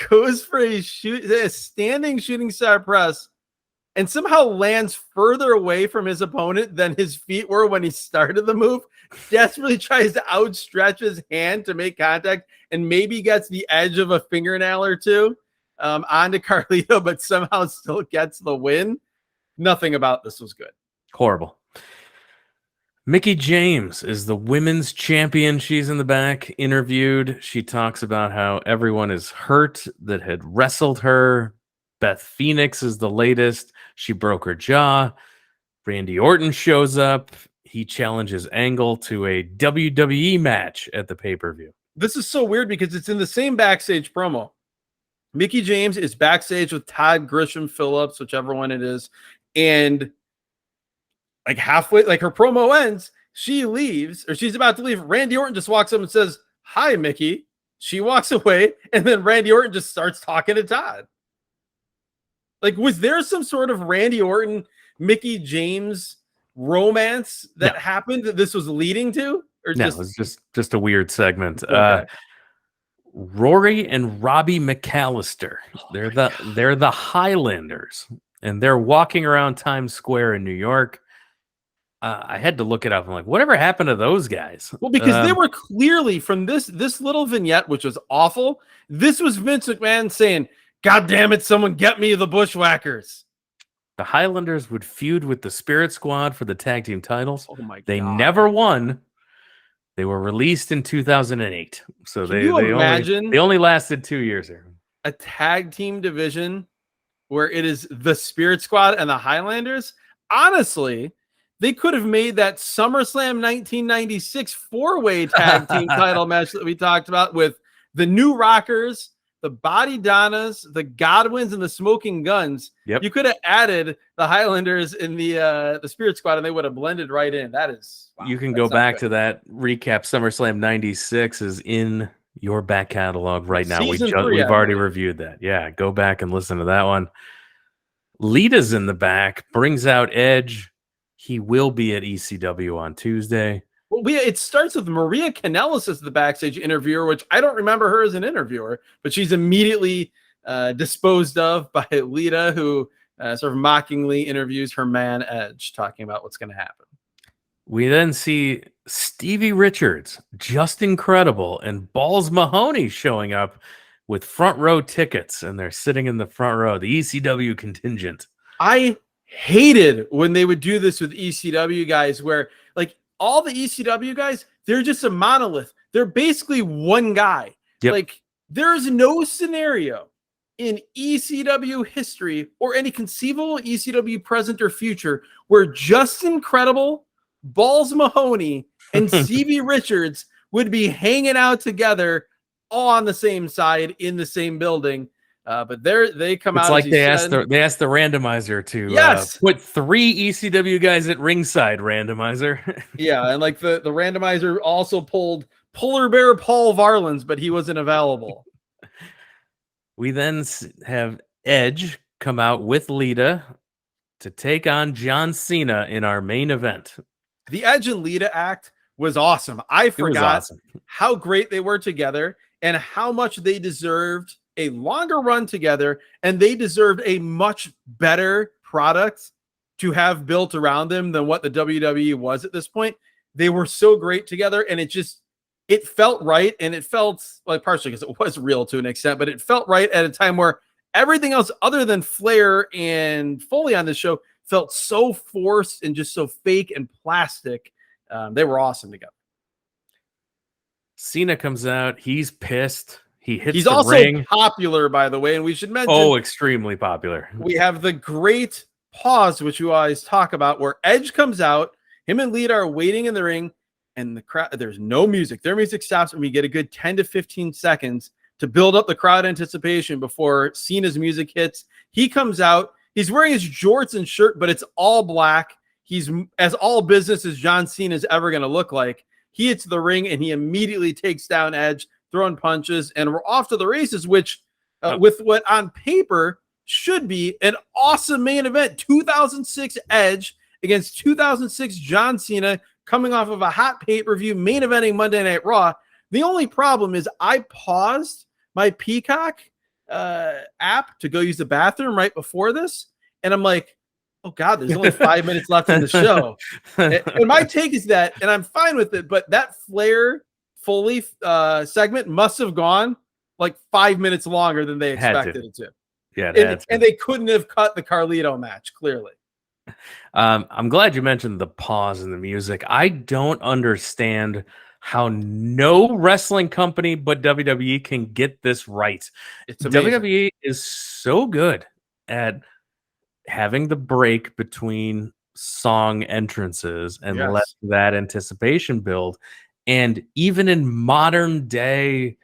goes for a standing shooting star press and somehow lands further away from his opponent than his feet were when he started the move. Desperately tries to outstretch his hand to make contact and maybe gets the edge of a fingernail or two onto Carlito, but somehow still gets the win. Nothing about this was good. Horrible. Mickie James is the women's champion. She's in the back, interviewed. She talks about how everyone is hurt that had wrestled her. Beth Phoenix is the latest. She broke her jaw. Randy Orton shows up. He challenges Angle to a WWE match at the pay-per-view. This is so weird because it's in the same backstage promo. Mickie James is backstage with Todd Grisham Phillips, whichever one it is. And like halfway, like her promo ends, she leaves, or she's about to leave. Randy Orton just walks up and says, "Hi, Mickie." She walks away, and then Randy Orton just starts talking to Todd. Like, was there some sort of Randy Orton, Mickie James romance that happened that this was leading to? Or No, just... it was just a weird segment. Okay. Rory and Robbie McAllister. They're the Highlanders, and they're walking around Times Square in New York. I had to look it up. I'm like, whatever happened to those guys? Well, because they were clearly from this little vignette, which was awful. This was Vince McMahon saying, "God damn it, someone get me the Bushwhackers." The Highlanders would feud with the Spirit Squad for the tag team titles. Oh my God. They never won. They were released in 2008. So they only lasted 2 years here. A tag team division where it is the Spirit Squad and the Highlanders. Honestly, they could have made that SummerSlam 1996 four-way tag team title match that we talked about with the New Rockers, the Body Donnas, the Godwins, and the Smoking Guns. Yep. You could have added the Highlanders in the Spirit Squad, and they would have blended right in. That is, wow, you can go back to that recap. SummerSlam 96 is in your back catalog right now. We've already reviewed that. Yeah, go back and listen to that one. Lita's in the back, brings out Edge. He will be at ECW on Tuesday. Well, it starts with Maria Kanellis as the backstage interviewer, which I don't remember her as an interviewer, but she's immediately disposed of by Lita, who sort of mockingly interviews her man Edge, talking about what's going to happen. We then see Stevie Richards, Just Incredible, and Balls Mahoney showing up with front row tickets, and they're sitting in the front row, the ECW contingent. I hated when they would do this with ECW guys, where like all the ECW guys, they're just a monolith. They're basically one guy. Yep. Like there's no scenario in ECW history or any conceivable ECW present or future where Just Incredible, Balls Mahoney, and Stevie Richards would be hanging out together all on the same side in the same building. But they come out. It's like they asked the randomizer to put 3 ECW guys at ringside. Randomizer, yeah, and like the randomizer also pulled Polar Bear Paul Varlins, but he wasn't available. We then have Edge come out with Lita to take on John Cena in our main event. The Edge and Lita act was awesome. I forgot how great they were together and how much they deserved a longer run together, and they deserved a much better product to have built around them than what the WWE was at this point. They were so great together, and it felt right, and it felt like partially because it was real to an extent, but it felt right at a time where everything else other than Flair and Foley on the show felt so forced and just so fake and plastic. They were awesome together. Cena comes out. He's pissed. He's also ring. Popular, by the way, and we should mention. Oh, extremely popular. We have the great pause, which you always talk about, where Edge comes out. Him and Lita are waiting in the ring, and the crowd. There's no music. Their music stops, and we get a good 10 to 15 seconds to build up the crowd anticipation before Cena's music hits. He comes out. He's wearing his jorts and shirt, but it's all black. He's as all business as John Cena is ever going to look like. He hits the ring, and he immediately takes down Edge, throwing punches, and we're off to the races, which with what on paper should be an awesome main event. 2006 Edge against 2006 John Cena, coming off of a hot pay-per-view main eventing Monday Night Raw. The only problem is I paused my Peacock app to go use the bathroom right before this, and I'm like, oh God, there's only 5 minutes left in the show. And my take is that, and I'm fine with it, but that Flair Foley segment must have gone like 5 minutes longer than they expected it to. Yeah, and they couldn't have cut the Carlito match, clearly. I'm glad you mentioned the pause in the music. I don't understand how no wrestling company but WWE can get this right. It's amazing. WWE is so good at having the break between song entrances and let that anticipation build. And even in modern day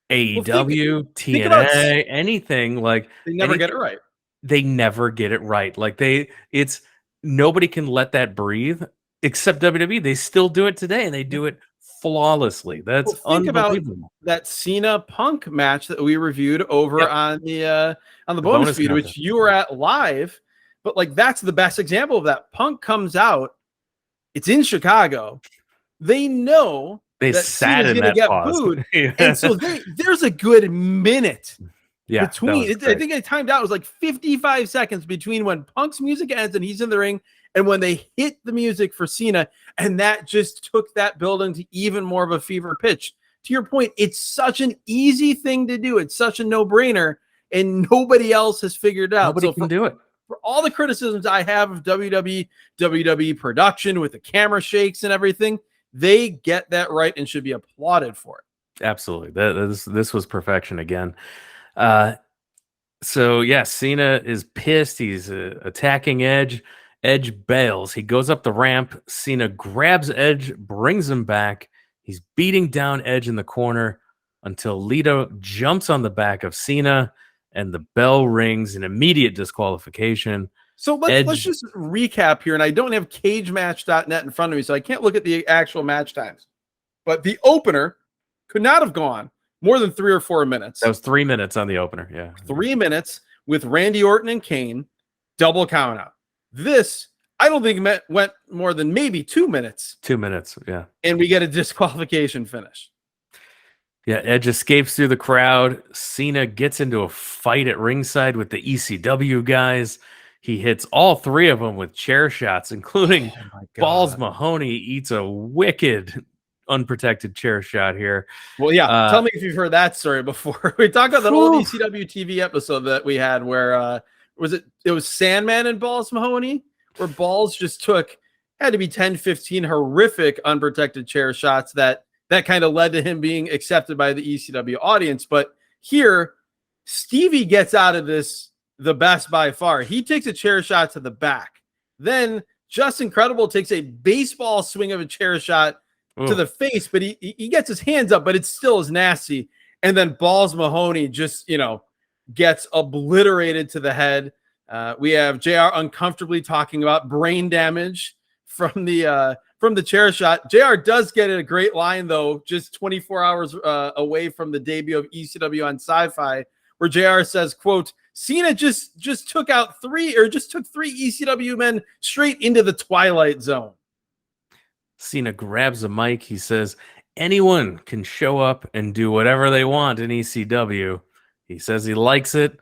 AEW, TNA, anything, like they never get it right. They never get it right. Like it's nobody can let that breathe except WWE. They still do it today, and they do it flawlessly. That's think unbelievable. About that Cena Punk match that we reviewed over on the bonus feed, which you were at live. But like, that's the best example of that. Punk comes out. It's in Chicago. They know they that sat Cena's in that get pause. booed, and so there's a good minute. Yeah, between I think I timed out. It was like 55 seconds between when Punk's music ends and he's in the ring and when they hit the music for Cena, and that just took that building to even more of a fever pitch. To your point, it's such an easy thing to do. It's such a no-brainer, and nobody else has figured it out. Nobody can do it. For all the criticisms I have of WWE production with the camera shakes and everything, they get that right and should be applauded for it. Absolutely. This was perfection again. So yeah, Cena is pissed. He's attacking Edge. Edge bails. He goes up the ramp. Cena grabs Edge, brings him back. He's beating down Edge in the corner until Lito jumps on the back of Cena, and the bell rings, an immediate disqualification. So let's just recap here, and I don't have cagematch.net in front of me, so I can't look at the actual match times. But the opener could not have gone more than 3 or 4 minutes. That was 3 minutes on the opener. Yeah. 3 minutes with Randy Orton and Kane, double count out. This, I don't think went more than maybe 2 minutes. 2 minutes. Yeah. And we get a disqualification finish. Yeah. Edge escapes through the crowd. Cena gets into a fight at ringside with the ECW guys. He hits all 3 of them with chair shots, including Balls Mahoney eats a wicked unprotected chair shot here. Well, yeah. Tell me if you've heard that story before. We talked about that old ECW TV episode that we had where it was Sandman and Balls Mahoney, where Balls just had to be 10, 15 horrific unprotected chair shots that kind of led to him being accepted by the ECW audience. But here, Stevie gets out of this the best by far. He takes a chair shot to the back. Then Just Incredible takes a baseball swing of a chair shot to the face, but he gets his hands up, but it still is nasty. And then Balls Mahoney just, gets obliterated to the head. We have JR uncomfortably talking about brain damage from the chair shot. JR does get a great line, though, just 24 hours away from the debut of ECW on Sci-Fi, where JR says, quote, Cena just took three ECW men straight into the Twilight Zone. Cena grabs a mic. He says, anyone can show up and do whatever they want in ECW. He says he likes it.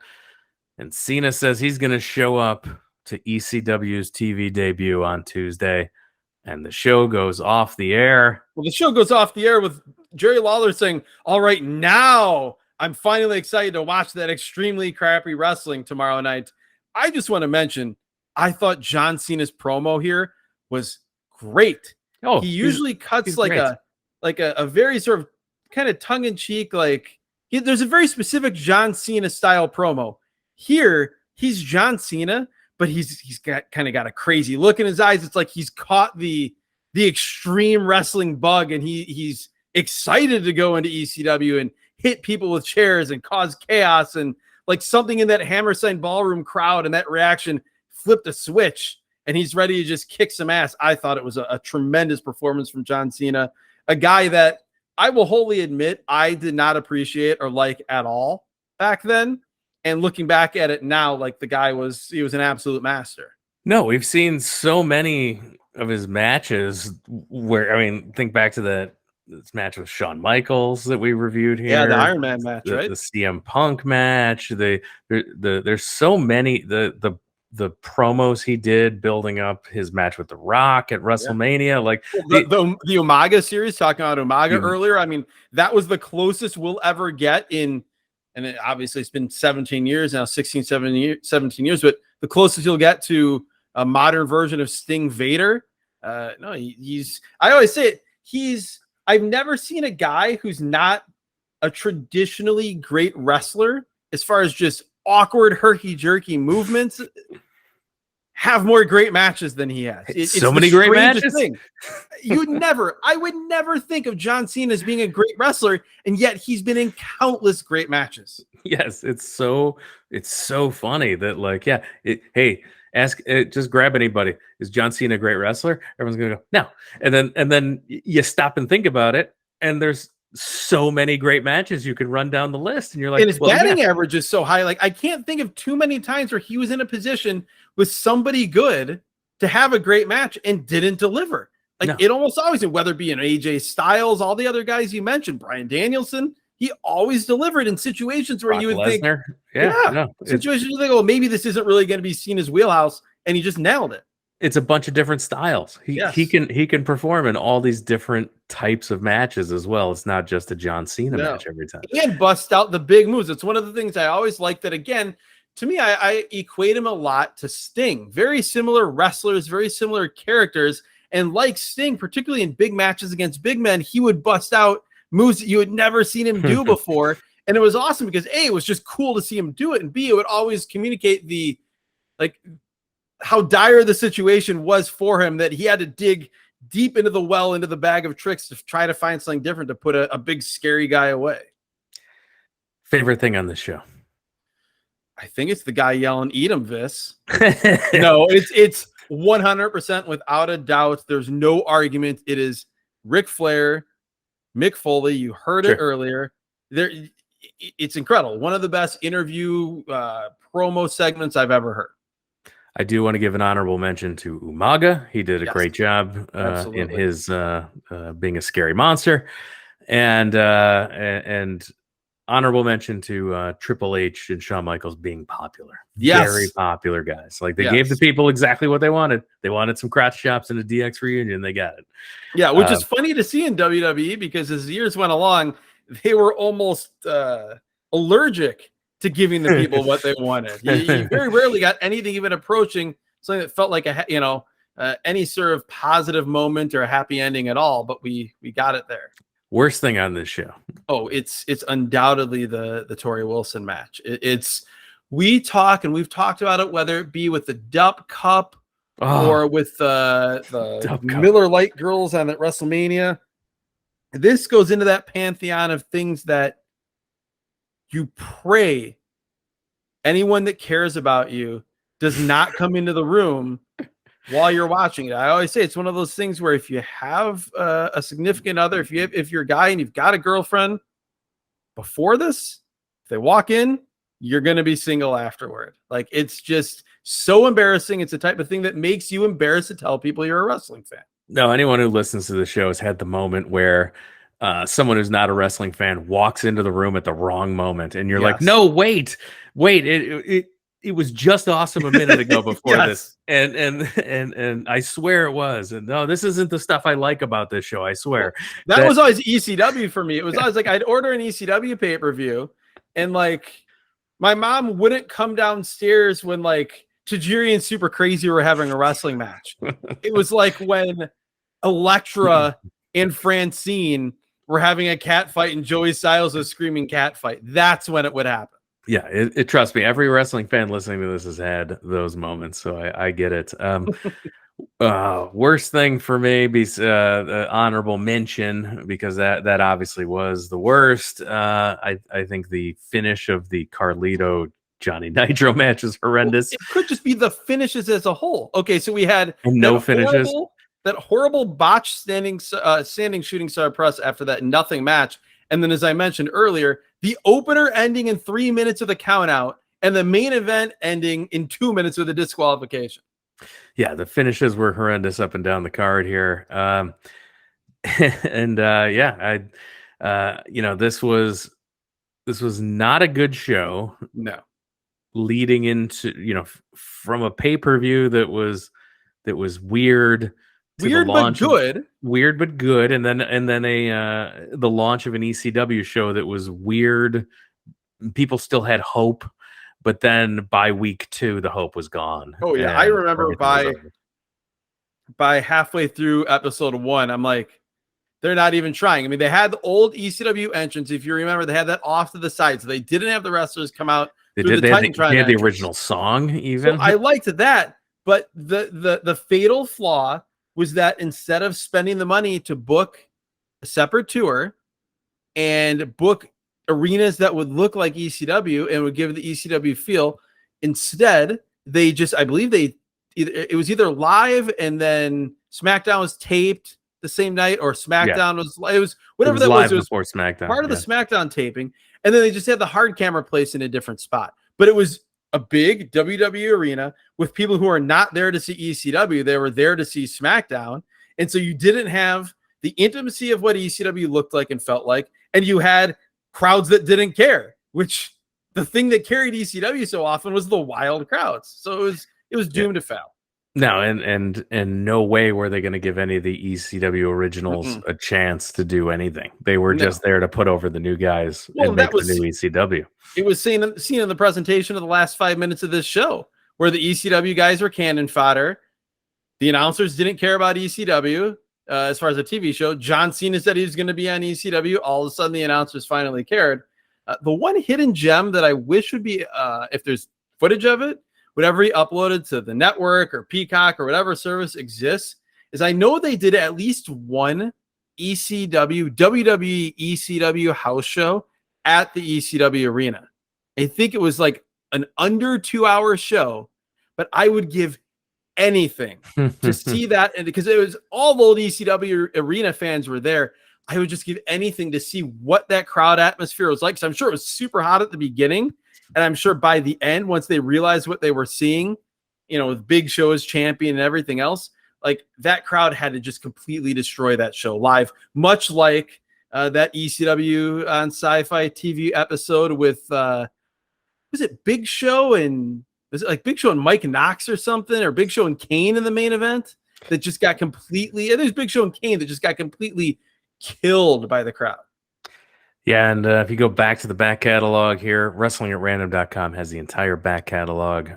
And Cena says he's going to show up to ECW's TV debut on Tuesday. And the show goes off the air. Well, the show goes off the air with Jerry Lawler saying, all right, now I'm finally excited to watch that extremely crappy wrestling tomorrow night. I just want to mention, I thought John Cena's promo here was great. Oh, he usually cuts like a very sort of kind of tongue in cheek, there's a very specific John Cena style promo. Here, he's John Cena, but he's got a crazy look in his eyes. It's like he's caught the extreme wrestling bug, and he's excited to go into ECW and hit people with chairs and cause chaos, and like something in that Hammerstein Ballroom crowd and that reaction flipped a switch. And he's ready to just kick some ass. I thought it was a tremendous performance from John Cena, a guy that I will wholly admit I did not appreciate or like at all back then. And looking back at it now, the guy was an absolute master. No, we've seen so many of his matches where, think back to this match with Shawn Michaels that we reviewed here. Yeah, the Iron Man match, the, right? The CM Punk match. There's so many the promos he did building up his match with The Rock at WrestleMania. Like the Umaga series, talking about Umaga earlier. I mean, that was the closest we'll ever get in, and obviously it's been 17 years now, 17 years, but the closest you'll get to a modern version of Sting Vader. No, I always say it, I've never seen a guy who's not a traditionally great wrestler as far as just awkward herky-jerky movements have more great matches than he has. It's so many great matches. Thing. I would never think of John Cena as being a great wrestler, and yet he's been in countless great matches. Yes, it's so funny that, like, just grab anybody. Is John Cena a great wrestler? Everyone's gonna go no, and then you stop and think about it, and there's so many great matches you could run down the list, and you're like, and his batting average is so high. Like, I can't think of too many times where he was in a position with somebody good to have a great match and didn't deliver. Like, it almost always, whether it be an AJ Styles, all the other guys you mentioned, Bryan Danielson, he always delivered in situations where Brock you would Lesnar. think, situations you think, oh, maybe this isn't really going to be seen as wheelhouse, and he just nailed it. It's a bunch of different styles. He can perform in all these different types of matches as well. It's not just a John Cena match every time. And bust out the big moves. It's one of the things I always like. That again, to me, I equate him a lot to Sting. Very similar wrestlers, very similar characters, and like Sting, particularly in big matches against big men, he would bust out moves that you had never seen him do before. And it was awesome because A, it was just cool to see him do it, and B, it would always communicate how dire the situation was for him, that he had to dig deep into the well, into the bag of tricks to try to find something different to put a big scary guy away. Favorite thing on this show? I think it's the guy yelling, "Eat him, Vis." No, it's 100% without a doubt. There's no argument. It is Ric Flair, Mick Foley. You heard it earlier. It's incredible. One of the best interview promo segments I've ever heard. I do want to give an honorable mention to Umaga. He did a great job in his being a scary monster, and honorable mention to Triple H and Shawn Michaels being popular. Very popular guys. Like, they gave the people exactly what they wanted. They wanted some crotch chops and a DX reunion. They got it. Yeah, which is funny to see in WWE, because as years went along, they were almost allergic to giving the people what they wanted. You very rarely got anything even approaching something that felt like any sort of positive moment or a happy ending at all. But we got it there. Worst thing on this show? Oh, it's undoubtedly the Torrie Wilson match. We've talked about it, whether it be with the Dup Cup or with the Miller Lite girls on at WrestleMania. This goes into that pantheon of things that you pray anyone that cares about you does not come into the room while you're watching it. I always say it's one of those things where if you have a significant other, if you're a guy and you've got a girlfriend before this, if they walk in, you're going to be single afterward. Like, it's just so embarrassing. It's the type of thing that makes you embarrassed to tell people you're a wrestling fan. No, anyone who listens to the show has had the moment where someone who's not a wrestling fan walks into the room at the wrong moment, and you're like, no, wait, it was just awesome a minute ago before this, and I swear it was, and no, this isn't the stuff I like about this show. I swear. That was always ECW for me. It was always like I'd order an ECW pay-per-view, and like my mom wouldn't come downstairs when like Tajiri and Super Crazy were having a wrestling match. It was like when Elektra and Francine were having a cat fight and Joey Styles was screaming cat fight. That's when it would happen. Yeah, it trust me, every wrestling fan listening to this has had those moments, so I get it. Worst thing for me be honorable mention, because that obviously was the worst. I think the finish of the Carlito Johnny Nitro match is horrendous. It could just be the finishes as a whole. Okay, so we had no finishes. That horrible botch standing shooting star press after that nothing match. And then, as I mentioned earlier, the opener ending in 3 minutes of the count out, and the main event ending in 2 minutes with a disqualification. Yeah, the finishes were horrendous up and down the card here. And yeah, this was not a good show No. leading into, from a pay-per-view that was weird to the Weird but launch of good. weird but good, and then the launch of an ECW show that was weird. People still had hope, but then by week 2 the hope was gone. Oh yeah, I and remember everything was over. by halfway through episode 1, I'm like, they're not even trying. I mean, they had the old ECW entrance. If you remember, they had that off to the side, so they didn't have the wrestlers come out through the They had Titantron the entrance. original song even. So I liked that, but the fatal flaw was that instead of spending the money to book a separate tour and book arenas that would look like ECW and would give the ECW feel, instead they just, I believe it was either live and then SmackDown was taped the same night, or SmackDown was whatever that was. Live before SmackDown. Part of the SmackDown taping, and then they just had the hard camera placed in a different spot. But it was a big WWE arena with people who are not there to see ECW. They were there to see SmackDown. And so you didn't have the intimacy of what ECW looked like and felt like, and you had crowds that didn't care, which the thing that carried ECW so often was the wild crowds. So it was doomed to fail. No, and no way were they going to give any of the ECW originals a chance to do anything. They were just there to put over the new guys and make the new ECW. It was seen in the presentation of the last 5 minutes of this show, where the ECW guys were cannon fodder. The announcers didn't care about ECW as far as a TV show. John Cena said he was going to be on ECW. All of a sudden, the announcers finally cared. The one hidden gem that I wish would be, if there's footage of it, whatever he uploaded to the network or Peacock or whatever service exists, is I know they did at least one WWE ECW house show at the ECW arena. I think it was like an under 2-hour show, but I would give anything to see that. And because it was all the old ECW arena fans were there, I would just give anything to see what that crowd atmosphere was like. So I'm sure it was super hot at the beginning. And I'm sure by the end, once they realized what they were seeing, with Big Show as champion and everything else, like that crowd had to just completely destroy that show live, much like that ECW on Sci-Fi TV episode with, was it Big Show and was it like Big Show and Mike Knox or something, or Big Show and Kane in the main event that just got completely, and there's Big Show and Kane that just got completely killed by the crowd. Yeah, and if you go back to the back catalog here, wrestlingatrandom.com has the entire back catalog.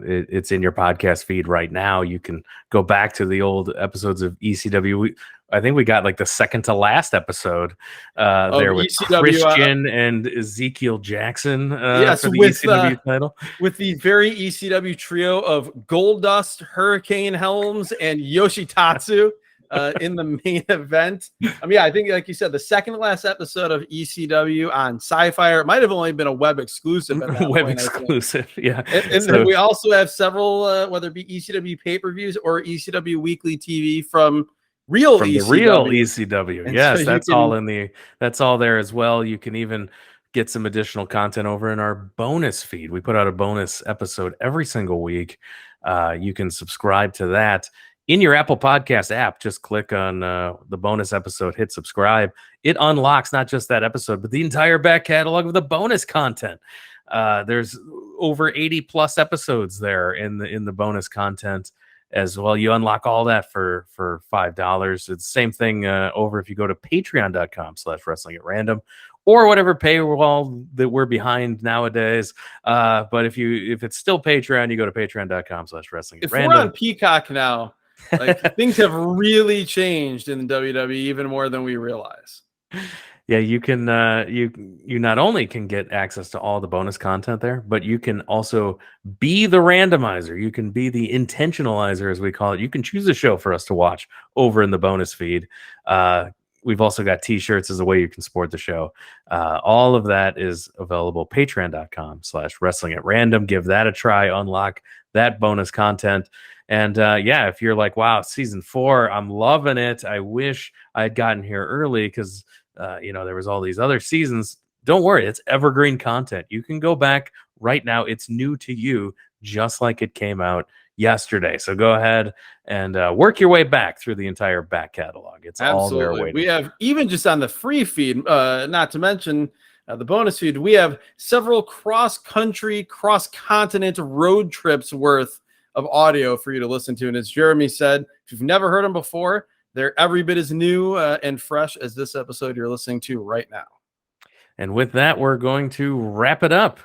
It's in your podcast feed right now. You can go back to the old episodes of ECW. I think we got like the second to last episode there with ECW, Christian and Ezekiel Jackson for the ECW title. With the very ECW trio of Goldust, Hurricane Helms, and Yoshitatsu. In the main event. I mean, yeah, I think, like you said, the second to last episode of ECW on Sci-Fi, or it might have only been a web exclusive. At that web point, exclusive, yeah. And so, we also have several, whether it be ECW pay-per-views or ECW weekly TV from ECW. The real ECW. Yes, so that's all there as well. You can even get some additional content over in our bonus feed. We put out a bonus episode every single week. You can subscribe to that in your Apple Podcast app. Just click on the bonus episode, hit subscribe. It unlocks not just that episode, but the entire back catalog of the bonus content. There's over 80 plus episodes there in the bonus content as well. You unlock all that for $5. It's the same thing over if you go to patreon.com/wrestlingatrandom or whatever paywall that we're behind nowadays. But if it's still Patreon, you go to patreon.com/wrestlingatrandom. If we're on Peacock now, like things have really changed in the WWE even more than we realize. Yeah, you can you not only can get access to all the bonus content there, but you can also be the randomizer. You can be the intentionalizer, as we call it. You can choose a show for us to watch over in the bonus feed. We've also got t-shirts as a way you can support the show. All of that is available. Patreon.com/wrestlingatrandom. Give that a try. Unlock that bonus content. And yeah, if you're like, wow, season 4, I'm loving it. I wish I'd gotten here early because, there was all these other seasons. Don't worry. It's evergreen content. You can go back right now. It's new to you, just like it came out yesterday. So go ahead and work your way back through the entire back catalog. It's all there Absolutely. waiting. We have, even just on the free feed, not to mention the bonus feed, we have several cross-country, cross-continent road trips worth of audio for you to listen to. And as Jeremy said, if you've never heard them before, they're every bit as new and fresh as this episode you're listening to right now. And with that, we're going to wrap it up.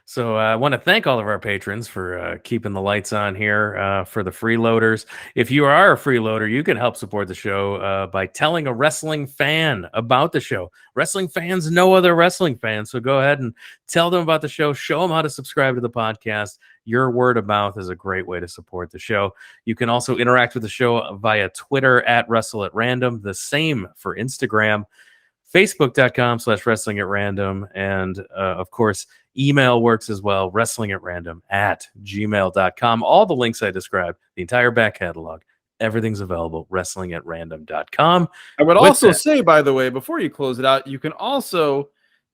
So I want to thank all of our patrons for keeping the lights on here for the freeloaders. If you are a freeloader, you can help support the show by telling a wrestling fan about the show. Wrestling fans know other wrestling fans, so go ahead and tell them about the show. Show them how to subscribe to the podcast. Your word of mouth is a great way to support the show. You can also interact with the show via Twitter at Wrestle at Random. The same for Instagram. Facebook.com/wrestling at random. And of course, email works as well, wrestlingatrandom@gmail.com. All the links I described, the entire back catalog, everything's available, wrestlingatrandom.com. I would also say, by the way, before you close it out, you can also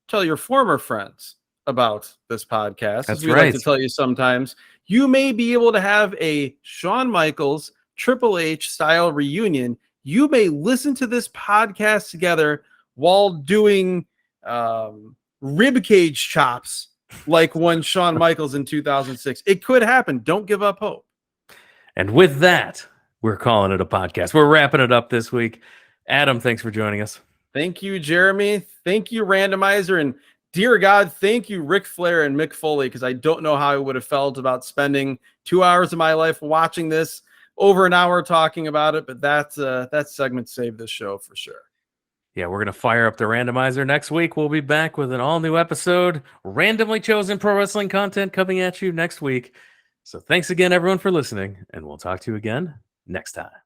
tell your former friends about this podcast. That's as we right. like to tell you sometimes, you may be able to have a Shawn Michaels Triple H style reunion. You may listen to this podcast together while doing ribcage chops like one Shawn Michaels in 2006. It could happen. Don't give up hope. And with that, we're calling it a podcast. We're wrapping it up this week. Adam, thanks for joining us. Thank you, Jeremy. Thank you, Randomizer. And dear God, thank you, Ric Flair and Mick Foley, because I don't know how I would have felt about spending 2 hours of my life watching this, over an hour talking about it. But that segment saved this show for sure. Yeah, we're going to fire up the randomizer next week. We'll be back with an all-new episode, randomly chosen pro wrestling content coming at you next week. So thanks again, everyone, for listening, and we'll talk to you again next time.